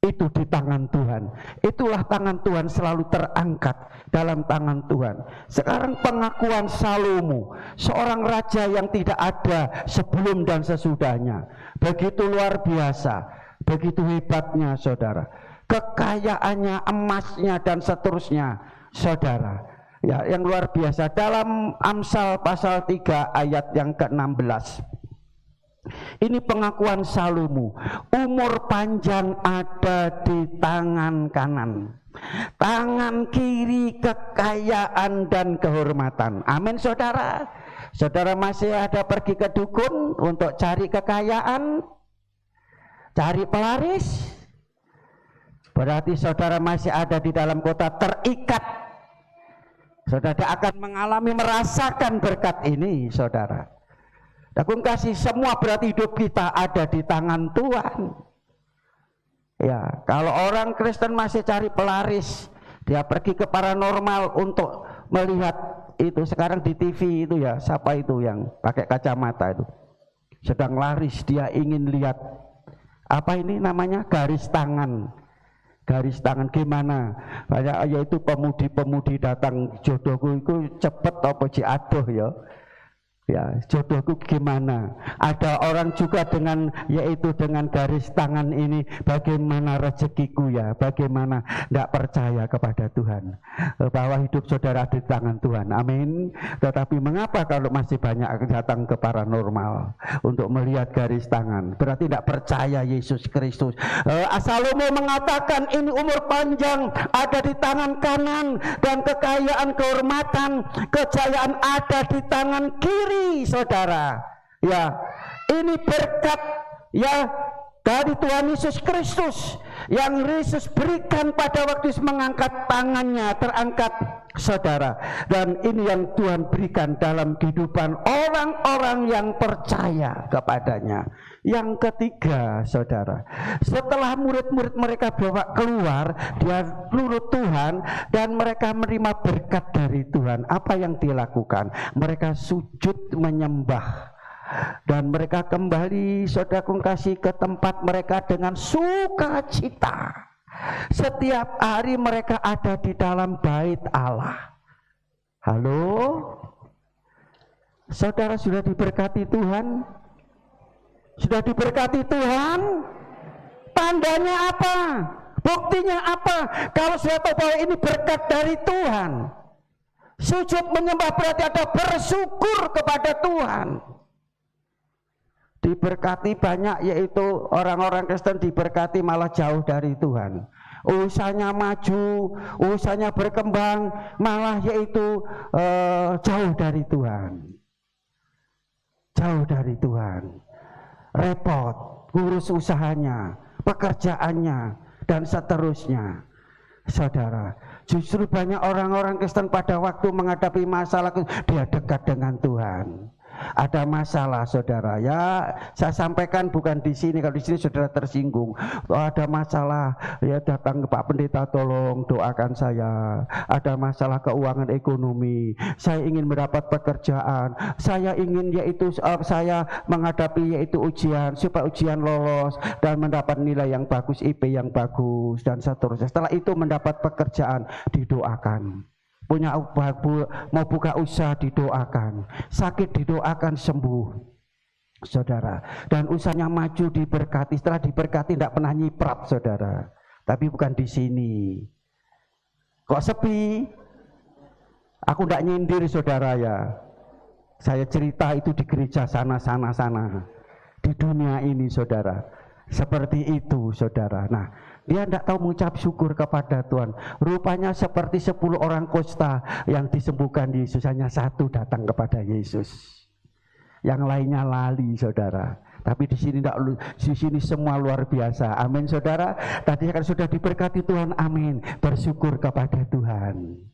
itu di tangan Tuhan. Itulah tangan Tuhan selalu terangkat dalam tangan Tuhan. Sekarang pengakuan Salomo, seorang raja yang tidak ada sebelum dan sesudahnya, begitu luar biasa, begitu hebatnya saudara. Kekayaannya, emasnya dan seterusnya saudara, ya, yang luar biasa. Dalam Amsal pasal 3 ayat yang ke-16, ini pengakuan Salomo, umur panjang ada di tangan kanan, tangan kiri kekayaan dan kehormatan. Amin saudara. Saudara masih ada pergi ke dukun untuk cari kekayaan, cari pelaris? Berarti saudara masih ada di dalam kota terikat. Saudara akan mengalami, merasakan berkat ini saudara. Aku kasih semua berarti hidup kita ada di tangan Tuhan. Ya, kalau orang Kristen masih cari pelaris, dia pergi ke paranormal untuk melihat itu. Sekarang di TV itu ya, siapa itu yang pakai kacamata itu, sedang laris, dia ingin lihat apa ini namanya, garis tangan. Garis tangan gimana? Banyak yaitu pemudi-pemudi datang, jodohku itu cepet apa ci adoh ya. Ya, jodohku gimana? Ada orang juga dengan yaitu dengan garis tangan ini, bagaimana rezekiku ya, bagaimana, tidak percaya kepada Tuhan bahwa hidup saudara di tangan Tuhan. Amin. Tetapi mengapa kalau masih banyak datang ke paranormal untuk melihat garis tangan? Berarti tidak percaya Yesus Kristus. Salomo mengatakan ini umur panjang ada di tangan kanan, dan kekayaan, kehormatan, kejayaan ada di tangan kiri. Saudara, ya, ini berkat ya dari Tuhan Yesus Kristus yang Yesus berikan pada waktu mengangkat tangannya, terangkat saudara, dan ini yang Tuhan berikan dalam kehidupan orang-orang yang percaya kepadanya. Yang ketiga saudara, setelah murid-murid mereka bawa keluar, dia nurut Tuhan dan mereka menerima berkat dari Tuhan. Apa yang dilakukan? Mereka sujud menyembah, dan mereka kembali saudaraku kasih ke tempat mereka dengan sukacita. Setiap hari mereka ada di dalam bait Allah. Halo, saudara sudah diberkati Tuhan? Sudah diberkati Tuhan? Tandanya apa? Buktinya apa? Kalau sudah tahu bahwa ini berkat dari Tuhan, sujud menyembah berarti ada bersyukur kepada Tuhan. Diberkati banyak, yaitu orang-orang Kristen diberkati malah jauh dari Tuhan. Usahanya maju, usahanya berkembang, malah yaitu jauh dari Tuhan. Jauh dari Tuhan. Repot, ngurus usahanya, pekerjaannya, dan seterusnya. Saudara, justru banyak orang-orang Kristen pada waktu menghadapi masalah, dia dekat dengan Tuhan. Ada masalah saudara, ya saya sampaikan bukan di sini, kalau di sini saudara tersinggung. Ada masalah, ya datang ke Pak Pendeta, tolong doakan saya. Ada masalah keuangan ekonomi, saya ingin mendapat pekerjaan, saya ingin yaitu saya menghadapi yaitu ujian, supaya ujian lolos dan mendapat nilai yang bagus, IP yang bagus dan seterusnya. Setelah itu mendapat pekerjaan, didoakan. Punya mau buka usaha, didoakan. Sakit, didoakan sembuh saudara. Dan usahanya maju, diberkati. Setelah diberkati tidak pernah nyiprat saudara. Tapi bukan di sini. Kok sepi? Aku tidak nyindir saudara ya. Saya cerita itu di gereja sana. Di dunia ini saudara, seperti itu saudara. Nah, dia tidak tahu mengucap syukur kepada Tuhan. Rupanya seperti 10 orang kusta yang disembuhkan Yesus, hanya 1 datang kepada Yesus. Yang lainnya lali saudara. Tapi di sini tidak, di sini semua luar biasa. Amin saudara. Tadi kan sudah diberkati Tuhan. Amin. Bersyukur kepada Tuhan.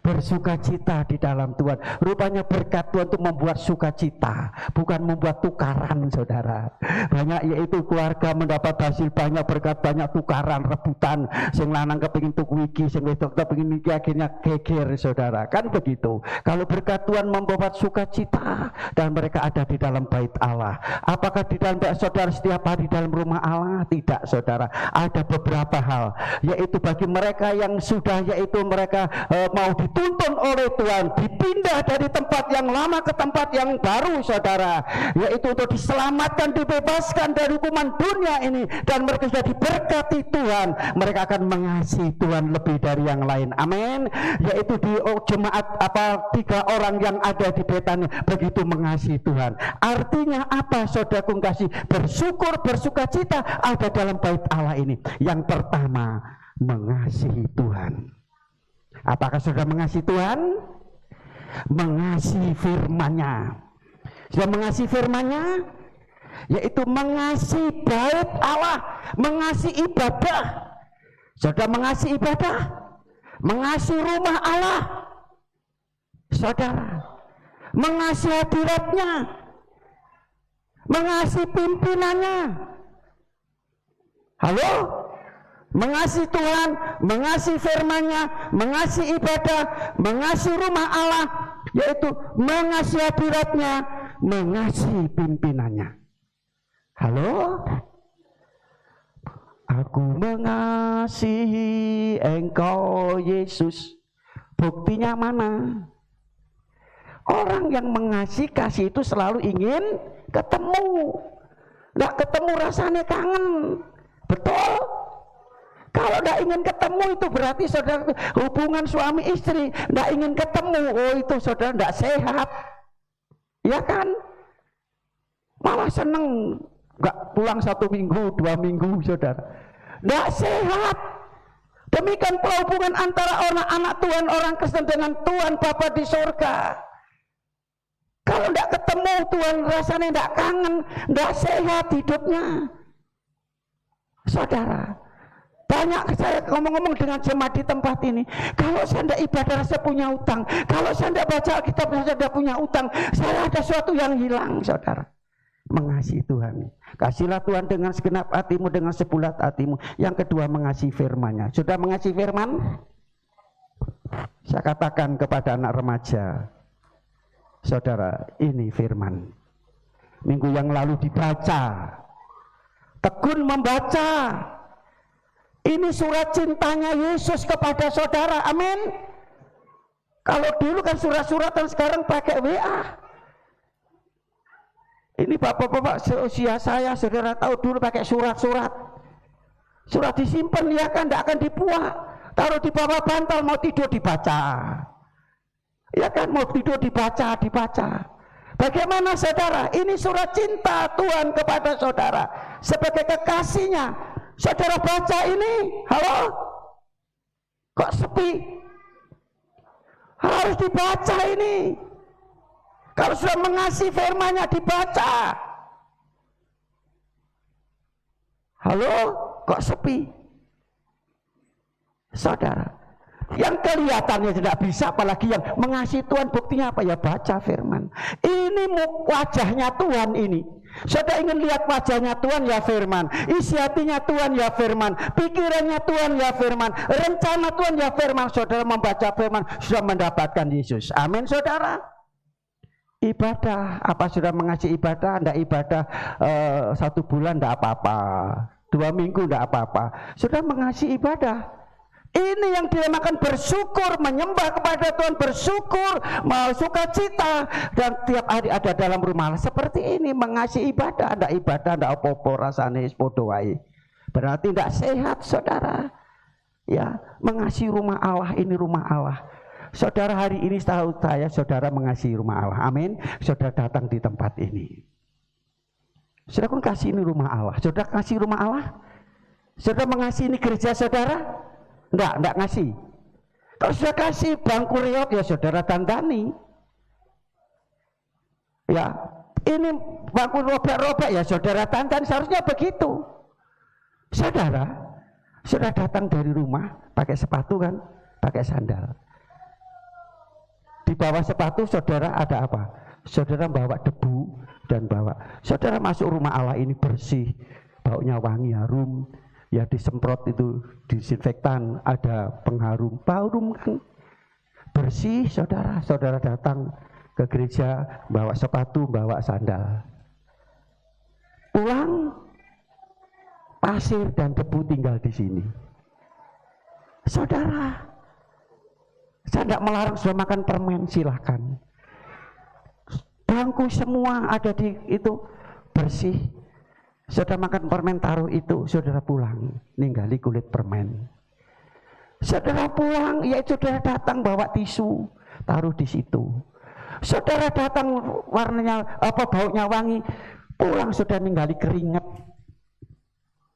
Bersukacita di dalam Tuhan. Rupanya berkat Tuhan untuk membuat sukacita, bukan membuat tukaran saudara. Banyak yaitu keluarga mendapat hasil banyak berkat, banyak tukaran, rebutan. Sing lanang kepingin tuku iki, sing wedok kepingin iki, akhirnya geger saudara. Kan begitu. Kalau berkat Tuhan membuat sukacita dan mereka ada di dalam bait Allah. Apakah di dalam bait saudara setiap hari di dalam rumah Allah? Tidak saudara. Ada beberapa hal, yaitu bagi mereka yang sudah, yaitu mereka mau dituntun oleh Tuhan, dipindah dari tempat yang lama ke tempat yang baru saudara, yaitu untuk diselamatkan, dibebaskan dari hukuman dunia ini, dan mereka sudah diberkati Tuhan, mereka akan mengasihi Tuhan lebih dari yang lain. Amin. Yaitu di jemaat 3 orang yang ada di Betania begitu mengasihi Tuhan. Artinya apa saudaraku kasih? Bersyukur, bersukacita ada dalam bait Allah ini. Yang pertama, mengasihi Tuhan. Apakah sudah mengasihi Tuhan? Mengasihi firman-Nya. Sudah mengasihi firman-Nya? Yaitu mengasihi bait Allah, mengasihi ibadah. Sudah mengasihi ibadah? Mengasihi rumah Allah. Saudara, mengasihi hadirat-Nya, mengasihi pimpinannya. Halo? Mengasihi Tuhan, mengasihi firman-Nya, mengasihi ibadah, mengasihi rumah Allah, yaitu mengasihi hadirat-Nya, mengasihi pimpinannya. Halo? Aku mengasihi Engkau Yesus. Buktinya mana? Orang yang mengasihi kasih itu selalu ingin ketemu. Nggak ketemu rasanya kangen. Betul? Kalau tidak ingin ketemu itu berarti saudara hubungan suami istri tidak ingin ketemu. Oh itu saudara tidak sehat. Ya kan? Malah seneng nggak pulang 1 minggu, 2 minggu saudara. Tidak sehat. Demikian pula hubungan antara anak Tuhan, orang Kristen dengan Tuhan Bapa di sorga. Kalau tidak ketemu Tuhan rasanya tidak kangen, tidak sehat hidupnya. Saudara, banyak saya ngomong-ngomong dengan jemaat di tempat ini. Kalau saya tidak ibadah saya punya utang. Kalau saya tidak baca Alkitab saya tidak punya utang. Saya ada sesuatu yang hilang saudara. Mengasihi Tuhan. Kasihlah Tuhan dengan segenap hatimu, dengan sebulat hatimu. Yang kedua mengasihi firman-Nya. Sudah mengasihi firman? Saya katakan kepada anak remaja. Saudara, ini firman. Minggu yang lalu dibaca. Tekun membaca. Ini surat cintanya Yesus kepada saudara. Amin. Kalau dulu kan surat-suratan, sekarang pakai WA. Ini bapak-bapak seusia saya, saudara tahu dulu pakai surat-surat. Surat disimpan ya kan, tidak akan dibuang. Taruh di bawah bantal, mau tidur dibaca. Ya kan, mau tidur dibaca. Bagaimana saudara? Ini surat cinta Tuhan kepada saudara sebagai kekasihnya. Saudara baca ini, halo? Kok sepi? Harus dibaca ini. Kalau sudah mengasihi firman-Nya dibaca. Halo? Kok sepi? Saudara, yang kelihatannya tidak bisa, apalagi yang mengasihi Tuhan, buktinya apa? Ya baca firman. Ini wajahnya Tuhan ini. Saudara ingin lihat wajahnya Tuhan, ya firman. Isi hatinya Tuhan, ya firman. Pikirannya Tuhan, ya firman. Rencana Tuhan, ya firman. Saudara membaca firman sudah mendapatkan Yesus. Amin saudara. Ibadah, apa sudah mengasihi ibadah? Tidak ibadah 1 bulan tidak apa-apa, 2 minggu tidak apa-apa. Sudah mengasihi ibadah. Ini yang dinamakan bersyukur, menyembah kepada Tuhan, bersyukur, mau sukacita, dan tiap hari ada dalam rumah Allah. Seperti ini mengasihi ibadah, ada ibadah, ada apa-apa rasanya podo wae. Berarti tidak sehat saudara. Ya, mengasihi rumah Allah, ini rumah Allah. Saudara hari ini tahu saya, saudara mengasihi rumah Allah. Amin. Saudara datang di tempat ini. Saudara pun kasih ini rumah Allah. Saudara kasih rumah Allah. Saudara mengasihi ini gereja saudara. Enggak ngasih. Kalau sudah kasih bangku reot ya saudara tandani. Ya, Ini bangku robek-robek ya saudara tantan, seharusnya begitu. Saudara, sudah datang dari rumah pakai sepatu kan, pakai sandal. Di bawah sepatu saudara ada apa? Saudara bawa debu dan bawa. Saudara masuk rumah Allah ini bersih, baunya wangi, harum. Ya disemprot itu disinfektan, ada pengharum, harum kan. Bersih saudara. Saudara datang ke gereja bawa sepatu, bawa sandal. Pulang pasir dan debu tinggal di sini. Saudara, saya tidak melarang sudah makan permen, silahkan. Bangku semua ada di itu bersih. Sudah makan permen, taruh itu, saudara pulang, ninggali kulit permen. Saudara pulang, ya saudara datang bawa tisu, taruh di situ. Saudara datang warnanya apa, baunya wangi, pulang sudah ninggali keringat.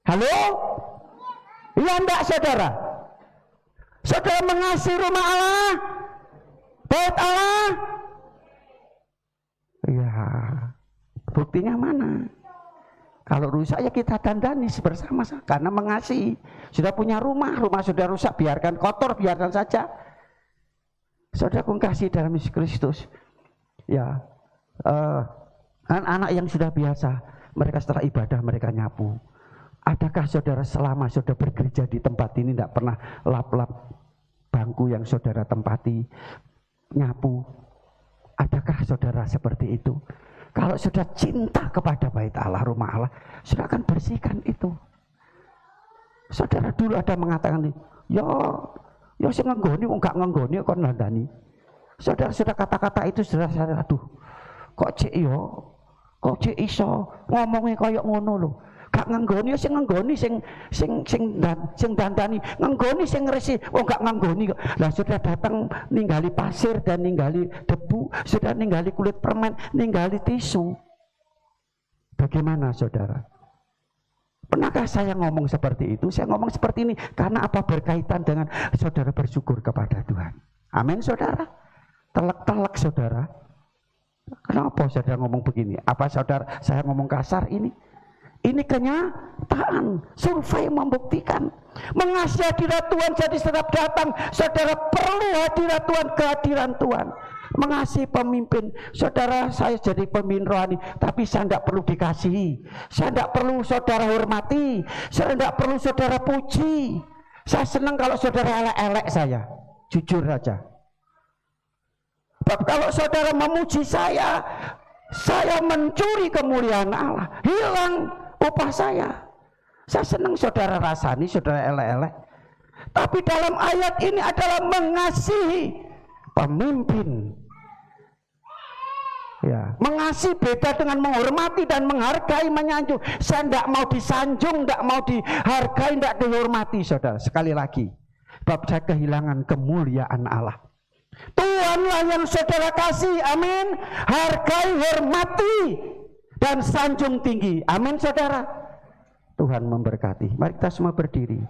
Halo? Iya enggak saudara? Saudara mengasihi rumah Allah, bait Allah? Ya, buktinya mana? Kalau rusak ya kita dandani bersama-sama karena mengasihi. Sudah punya rumah sudah rusak, biarkan kotor, biarkan saja. Saudara kasih dalam Yesus Kristus. Ya, anak-anak yang sudah biasa, mereka setelah ibadah mereka nyapu. Adakah saudara selama saudara bergereja di tempat ini tidak pernah lap-lap bangku yang saudara tempati, nyapu? Adakah saudara seperti itu? Kalau sudah cinta kepada bait Allah, rumah Allah, sudah akan bersihkan itu. Saudara dulu ada mengatakan, ya saya ngenggoni, enggak ngenggoni kok nandani. Saudara sudah kata-kata itu sudah saya, aduh, kok cek iso ngomongnya kayak ngono loh. Gak ngenggoni, sing ngenggoni sing dandani, ngenggoni sing ngresi, gak ngenggoni kok. Lah sudah datang ninggali pasir dan ninggali debu, sudah ninggali kulit permen, ninggali tisu. Bagaimana saudara? Pernahkah saya ngomong seperti itu? Saya ngomong seperti ini karena apa? Berkaitan dengan saudara bersyukur kepada Tuhan. Amin saudara. Telak-telak saudara. Kenapa saudara ngomong begini? Apa saudara saya ngomong kasar ini? Ini kenyataan, survei membuktikan. Mengasihi hadirat Tuhan, jadi setiap datang saudara perlu hadirat Tuhan, kehadiran Tuhan. Mengasihi pemimpin, saudara saya jadi pemimpin rohani, tapi saya tidak perlu dikasihi. Saya tidak perlu saudara hormati, saya tidak perlu saudara puji. Saya senang kalau saudara elek-elek saya, jujur saja. Kalau saudara memuji saya mencuri kemuliaan Allah, hilang upah saya. Saya senang saudara rasani, saudara elek-elek. Tapi dalam ayat ini adalah mengasihi pemimpin. Ya, mengasihi beda dengan menghormati dan menghargai, menyanjung. Saya tidak mau disanjung, tidak mau dihargai, tidak dihormati, saudara. Sekali lagi, bab saya kehilangan kemuliaan Allah. Tuhanlah yang saudara kasih, amin. Hargai, hormati, dan sanjung tinggi, amin saudara. Tuhan memberkati. Mari kita semua berdiri.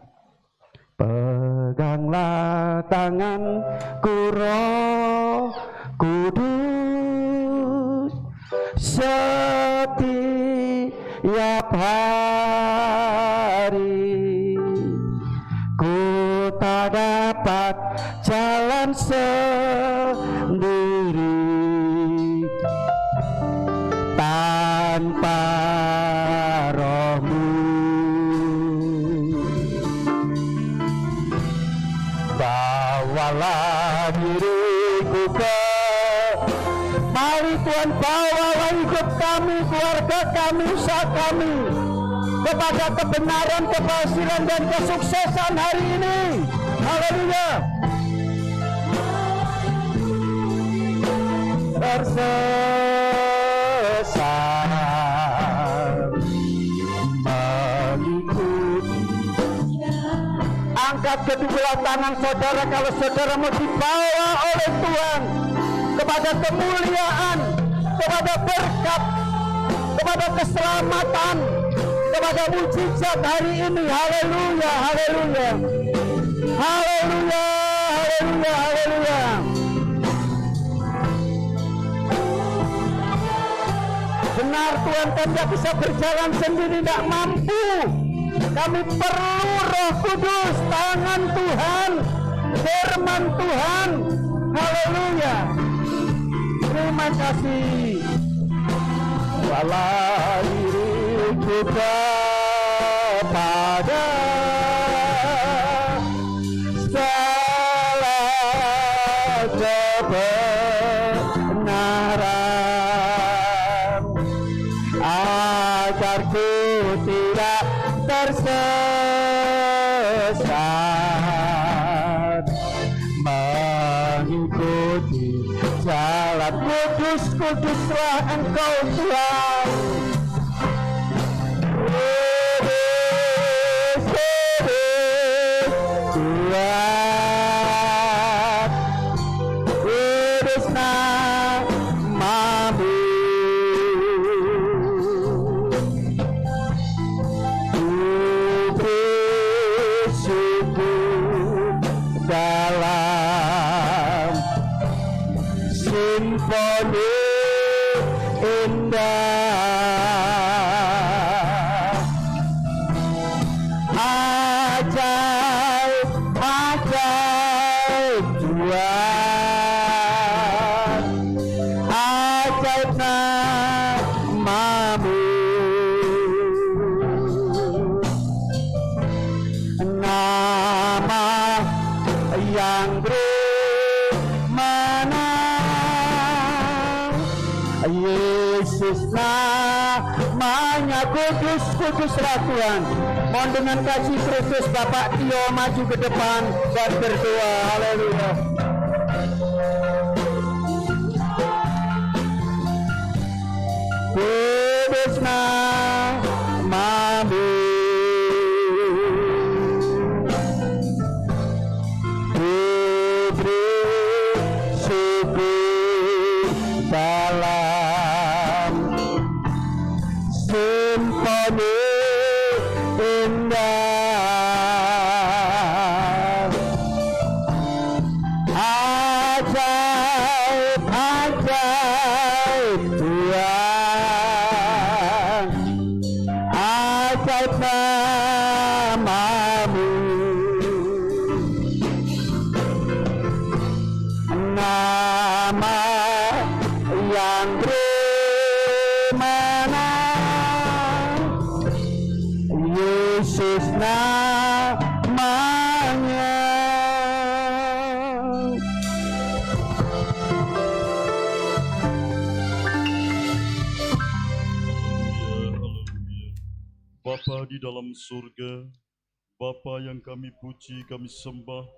Peganglah tanganku Roh Kudus setiap hari. Ku tak dapat jalan sendiri tanpa Roh-Mu. Bawalah diriku ke, mari Tuhan bawalah hidup kami, keluarga kami, usaha kami kepada kebenaran, keberhasilan dan kesuksesan hari ini. Haleluya. Tersesat mengikuti. Angkat kedua tangan saudara kalau saudara mau dibawa oleh Tuhan kepada kemuliaan, kepada berkat, kepada keselamatan, kepada mujizat hari ini. Haleluya, haleluya, haleluya, haleluya, haleluya. benar Tuhan, kami tidak bisa berjalan sendiri, tidak mampu. Kami perlu Roh Kudus, tangan Tuhan, firman Tuhan. Haleluya. Terima kasih. Walau diriku kepada segala kebenaran, agar ku tidak tersesat, mengikuti jalan kudus. Kuduslah Engkau Tuhan. Kudus, kudus Tuhan, kudus namamu. Ku bersyukur dalam simfoni indah, ajaib, ajaib Tuhan, ajaib namamu. Nama yang bermenang, Yesus namanya. Kudus, kuduslah Tuhan. Mohon dengan kasih Kristus Bapak Tio maju ke depan dan berdoa. Haleluya. Kudus namamu. Ku bersyukur dalam simfoni indah, ajaib, ajaib Tuhan, ajaib namamu. Nama yang bermenang, Yesus namanya. Bapa di dalam surga, Bapa yang kami puji, kami sembah,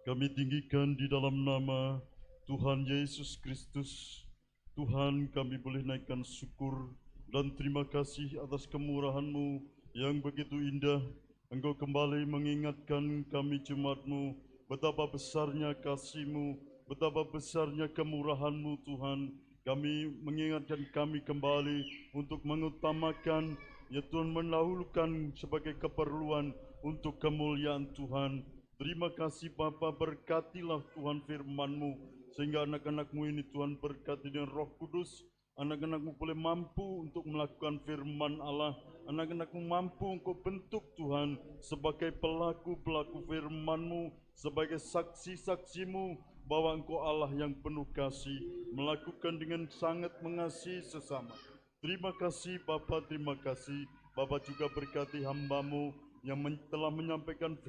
kami tinggikan di dalam nama Tuhan Yesus Kristus. Tuhan, kami boleh naikkan syukur dan terima kasih atas kemurahan-Mu yang begitu indah. Engkau kembali mengingatkan kami jemaat-Mu, betapa besarnya kasih-Mu, betapa besarnya kemurahan-Mu Tuhan. Kami mengingatkan kami kembali untuk mengutamakan, ya Tuhan, mendahulukan sebagai keperluan untuk kemuliaan Tuhan. Terima kasih Bapa, berkatilah Tuhan firman-Mu, sehingga anak-anak-Mu ini Tuhan berkati dengan Roh Kudus. Anak-anak-Mu boleh mampu untuk melakukan firman Allah. Anak-anak-Mu mampu Engkau bentuk Tuhan sebagai pelaku-pelaku firman-Mu, sebagai saksi-saksi-Mu bahwa Engkau Allah yang penuh kasih, melakukan dengan sangat mengasihi sesama. Terima kasih Bapa, terima kasih. Bapa juga berkati hamba-Mu yang telah menyampaikan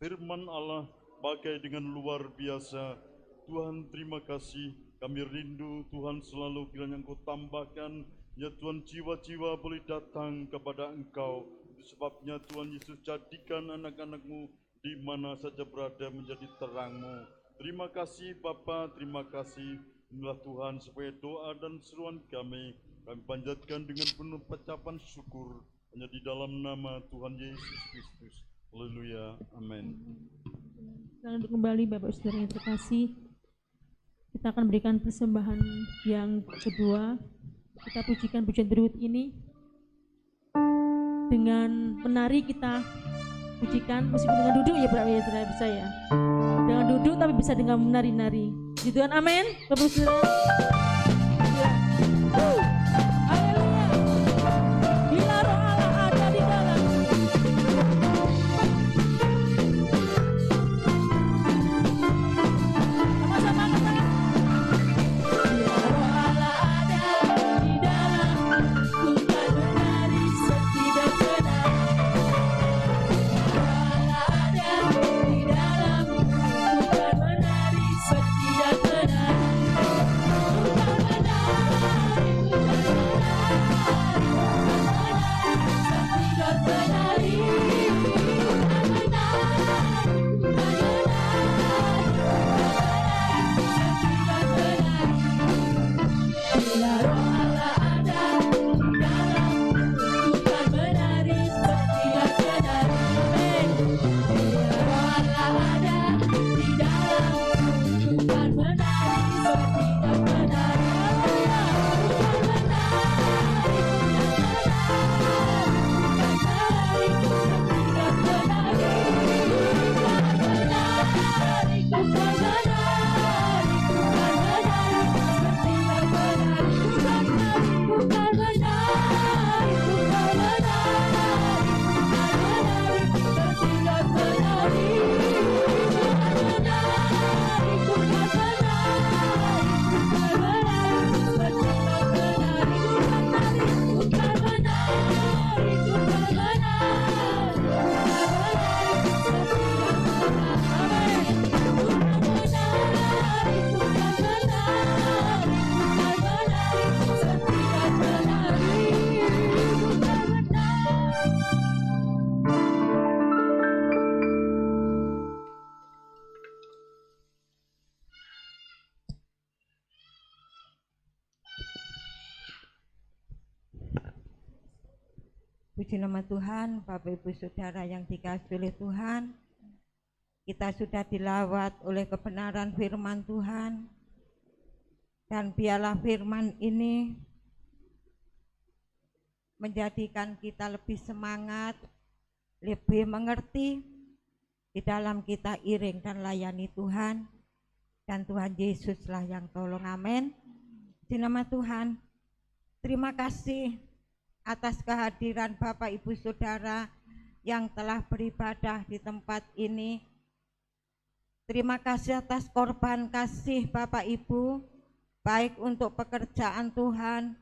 firman Allah bagai dengan luar biasa. Tuhan, terima kasih. Kami rindu Tuhan selalu kiranya Engkau tambahkan, ya Tuhan, jiwa-jiwa boleh datang kepada Engkau. Itu sebabnya Tuhan Yesus, jadikan anak-anak-Mu di mana saja berada menjadi terang-Mu. Terima kasih Bapa, terima kasih. Inilah Tuhan supaya doa dan seruan kami panjatkan dengan penuh ucapan syukur hanya di dalam nama Tuhan Yesus Kristus. Haleluya, amin. Dan untuk kembali Bapak Saudara yang terkasih, kita akan berikan persembahan yang kedua. Kita pujikan pujian berikut ini dengan menari. Kita pujikan meskipun dengan duduk ya Bapak ya, tidak bisa ya. Dengan duduk tapi bisa dengan menari-nari. Puji Tuhan, amin. Bapak Saudara. Haleluya. Puji nama Tuhan, Bapak Ibu Saudara yang dikasihi oleh Tuhan. Kita sudah dilawat oleh kebenaran firman Tuhan. Dan biarlah firman ini menjadikan kita lebih semangat, lebih mengerti di dalam kita iring dan layani Tuhan. Dan Tuhan Yesuslah yang tolong, amin. Di nama Tuhan, terima kasih atas kehadiran Bapak Ibu Saudara yang telah beribadah di tempat ini. Terima kasih atas korban kasih Bapak Ibu, baik untuk pekerjaan Tuhan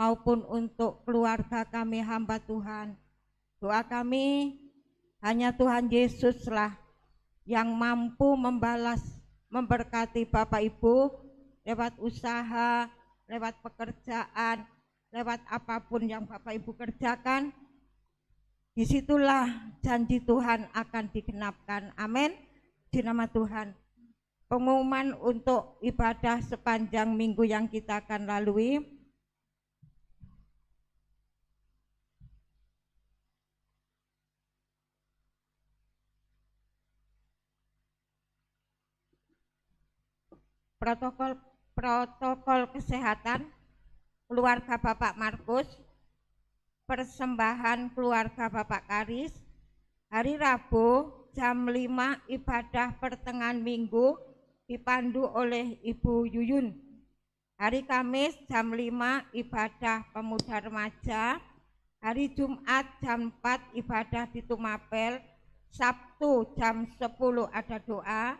maupun untuk keluarga kami hamba Tuhan. Doa kami, hanya Tuhan Yesuslah yang mampu membalas, memberkati Bapak Ibu lewat usaha, lewat pekerjaan, lewat apapun yang Bapak Ibu kerjakan. Disitulah janji Tuhan akan digenapkan, amin. Di nama Tuhan, pengumuman untuk ibadah sepanjang minggu yang kita akan lalui. Protokol kesehatan keluarga Bapak Markus, persembahan keluarga Bapak Karis, hari Rabu jam 5 ibadah pertengahan minggu dipandu oleh Ibu Yuyun. Hari Kamis jam 5 ibadah pemuda remaja, hari Jumat jam 4 ibadah di Tumapel, Sabtu jam 10 ada doa,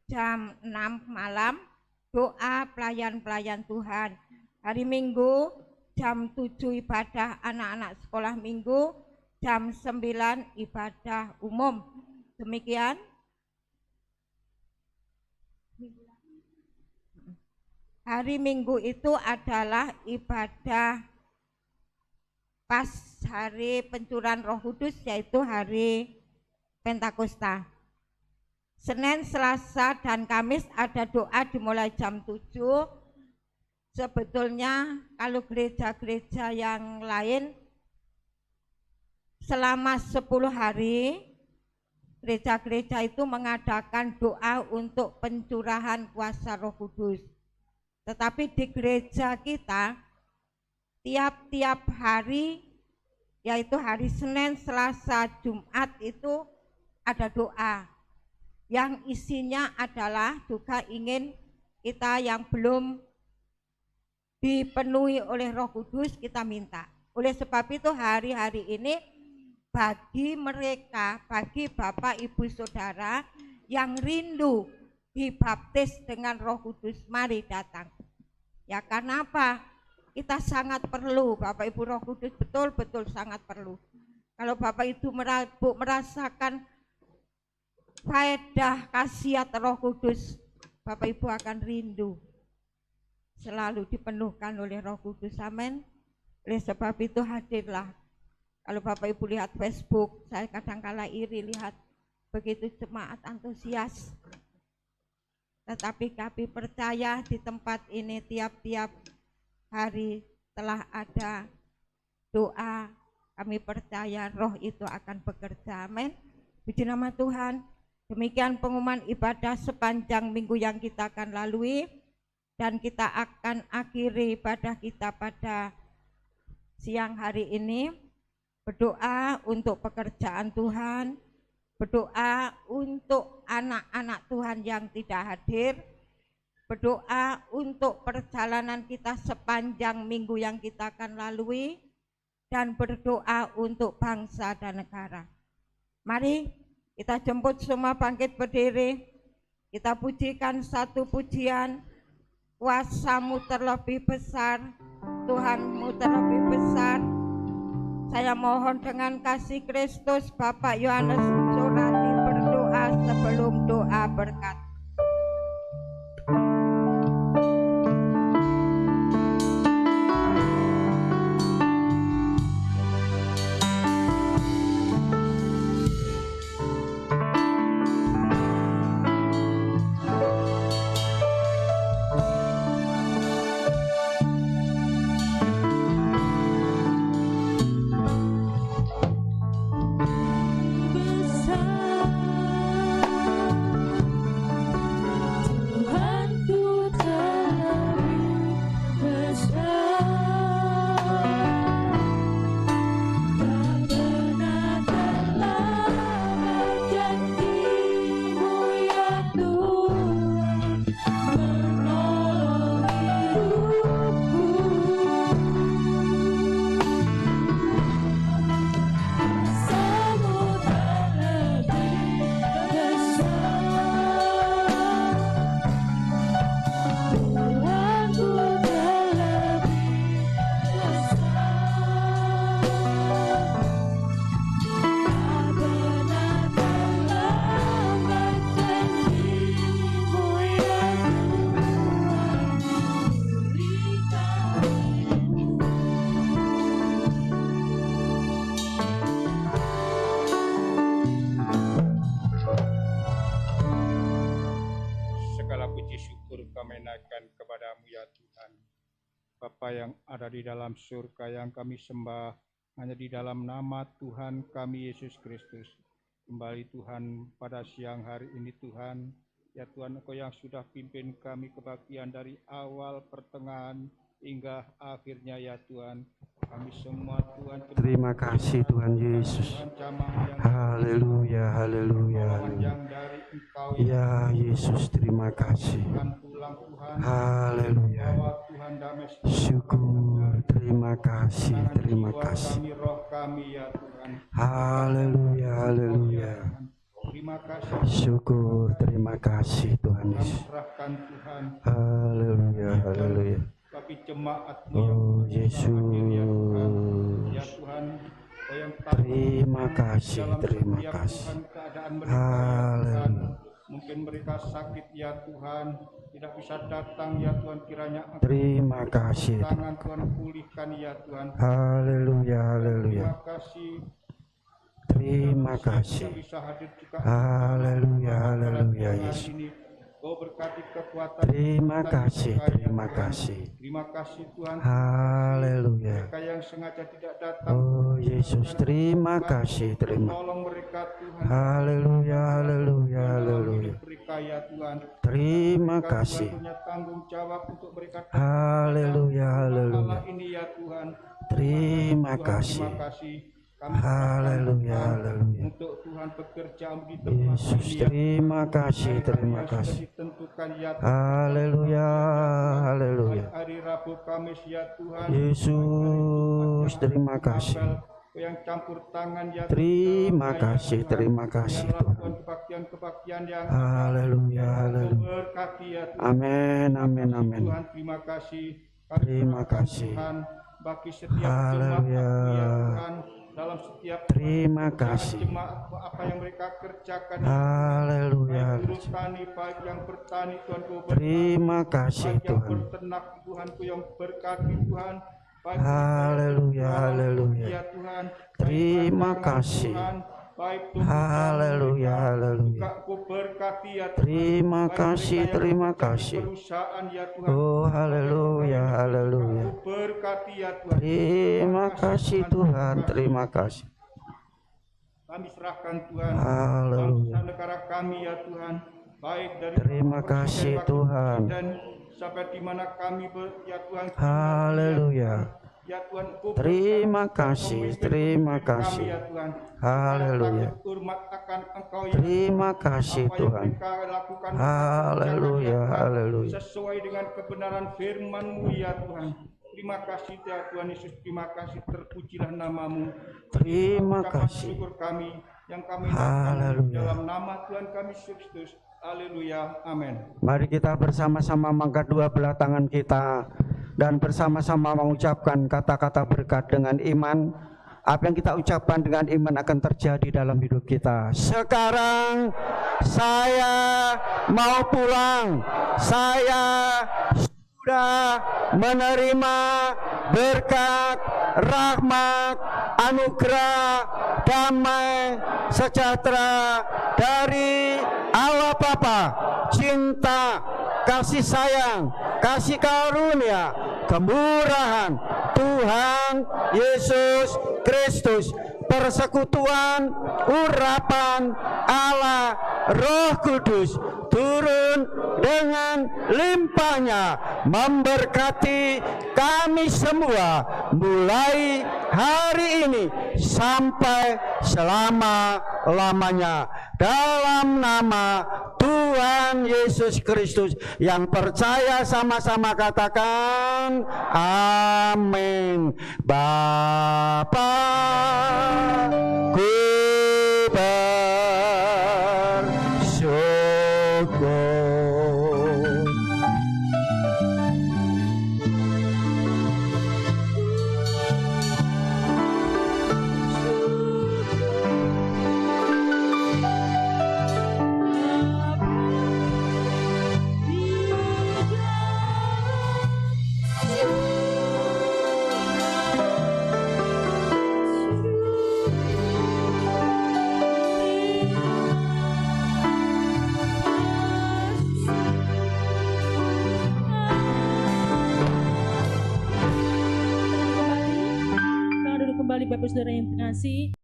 jam 6 malam doa pelayan-pelayan Tuhan. Hari Minggu jam 7 ibadah anak-anak sekolah minggu, jam 9 ibadah umum. Demikian. Hari Minggu itu adalah ibadah pas hari pencurahan Roh Kudus, yaitu hari Pentakosta. Senin, Selasa, dan Kamis ada doa dimulai jam 7. Sebetulnya kalau gereja-gereja yang lain selama 10 hari gereja-gereja itu mengadakan doa untuk pencurahan kuasa Roh Kudus. Tetapi di gereja kita tiap-tiap hari, yaitu hari Senin, Selasa, Jumat itu ada doa yang isinya adalah juga ingin kita yang belum dipenuhi oleh Roh Kudus kita minta. Oleh sebab itu hari-hari ini bagi mereka, bagi Bapak Ibu Saudara yang rindu dibaptis dengan Roh Kudus, mari datang. Ya, karena apa? Kita sangat perlu Bapak Ibu, Roh Kudus betul-betul sangat perlu. Kalau Bapak Ibu merasakan faedah khasiat Roh Kudus, Bapak Ibu akan rindu selalu dipenuhkan oleh Roh Kudus, amin. Oleh sebab itu hadirlah. Kalau Bapak Ibu lihat Facebook, saya kadang-kala iri lihat begitu jemaat antusias. Tetapi kami percaya di tempat ini tiap-tiap hari telah ada doa. Kami percaya Roh itu akan bekerja, amin. Puji nama Tuhan. Demikian pengumuman ibadah sepanjang minggu yang kita akan lalui, dan kita akan akhiri ibadah kita pada siang hari ini. Berdoa untuk pekerjaan Tuhan, berdoa untuk anak-anak Tuhan yang tidak hadir, berdoa untuk perjalanan kita sepanjang minggu yang kita akan lalui, dan berdoa untuk bangsa dan negara. Mari kita jemput semua bangkit berdiri, kita pujikan satu pujian. Kuasamu terlebih besar, Tuhanmu terlebih besar. Saya mohon dengan kasih Kristus, Bapak Yohanes Surati berdoa sebelum doa berkat. kami naikkan kepadamu ya Tuhan. Bapa yang ada di dalam surga yang kami sembah hanya di dalam nama Tuhan kami Yesus Kristus. Kembali Tuhan pada siang hari ini Tuhan, ya Tuhan Engkau yang sudah pimpin kami kebahagiaan dari awal, pertengahan, hingga akhirnya ya Tuhan. Kami semua Tuhan Terima kasih Tuhan Yesus. Haleluya, haleluya, haleluya. Ya Yesus, terima kasih. Haleluya. Syukur, terima kasih, terima kasih. Haleluya, haleluya. Syukur, terima kasih Tuhan Yesus. Haleluya, haleluya. Oh Yesus, terima kasih, terima kasih. Haleluya. Mungkin mereka sakit ya Tuhan, tidak bisa datang ya Tuhan, kiranya terima kasih. tangan Tuhan pulihkan ya Tuhan. Haleluya, haleluya. Terima kasih. Terima kasih. Haleluya, haleluya Yesus. Kau berkati kekuatan. Terima kasih, terima kasih. Terima kasih Tuhan. Haleluya. Mereka yang sengaja tidak datang. Oh Yesus, terima kasih, terima. Tolong mereka Tuhan. Haleluya, haleluya, haleluya. Mereka ya Tuhan. Terima kasih. Punya tanggung jawab untuk mereka. Haleluya, haleluya. Allah ini ya Tuhan. Terima kasih. Terima kasih. Haleluya, haleluya. Untuk Tuhan bekerja di tempat Yesus, ini, terima kasih, terima kasih. Haleluya, haleluya. Hari Rabu Kamis ya Tuhan. Yesus, terima kasih. Yang campur tangan ya Terima kasih, terima kasih Tuhan. Kebaktian yang Haleluya, haleluya. berkati ya Tuhan. Amin, amin, amin. Tuhan terima kasih. Terima kasih. Tuhan bagi setiap Haleluya. Tuhan dalam setiap Terima kasih. jemaat apa yang mereka kerjakan. Haleluya. Baik tani, baik yang bertani Tuhan ku berkati. Terima kasih Baik yang Tuhan. berternak Tuhan ku yang berkati Tuhan. Baik Haleluya, haleluya. ya Tuhan. Terima Baik kasih. Tuhan. Baik Haleluya, haleluya. ku berkati ya Tuhan. Terima Baik kasih, mereka yang terima bekerja di kasih. perusahaan ya Tuhan. Oh haleluya, haleluya. Ku berkati ya Tuhan. Terima kasih Tuhan, terima kasih. Kami serahkan Tuhan Haleluya. bangsa negara kami ya Tuhan, baik dari Terima kasih Tuhan. dan sampai di mana kami ya Tuhan. Haleluya. Ya Tuhan, Terima kasih, terima kasih. ya Tuhan. Haleluya. Hormat akan Engkau ya Terima kasih apa yang Tuhan. mereka lakukan, Haleluya, haleluya. sesuai dengan kebenaran firman-Mu ya Tuhan. Terima kasih ya Tuhan Yesus, terima kasih, terpujilah nama-Mu. Terima Ucapan kasih. syukur kami yang kami Haleluya. dalam nama Tuhan kami Yesus Kristus. Haleluya, amin. Mari kita bersama-sama mengangkat dua belah tangan kita dan bersama-sama mengucapkan kata-kata berkat dengan iman. Apa yang kita ucapkan dengan iman akan terjadi dalam hidup kita. Sekarang saya mau pulang. Saya sudah menerima berkat, rahmat, anugerah, damai, sejahtera dari Allah Bapa, cinta, kasih sayang, kasih karunia, kemurahan Tuhan Yesus Kristus, persekutuan, urapan Allah Roh Kudus turun dengan limpahnya memberkati kami semua mulai hari ini sampai selama-lamanya dalam nama Tuhan Yesus Kristus. Yang percaya sama-sama katakan amin. Bapa ku bersyukur. Bapak Saudara yang terkasih,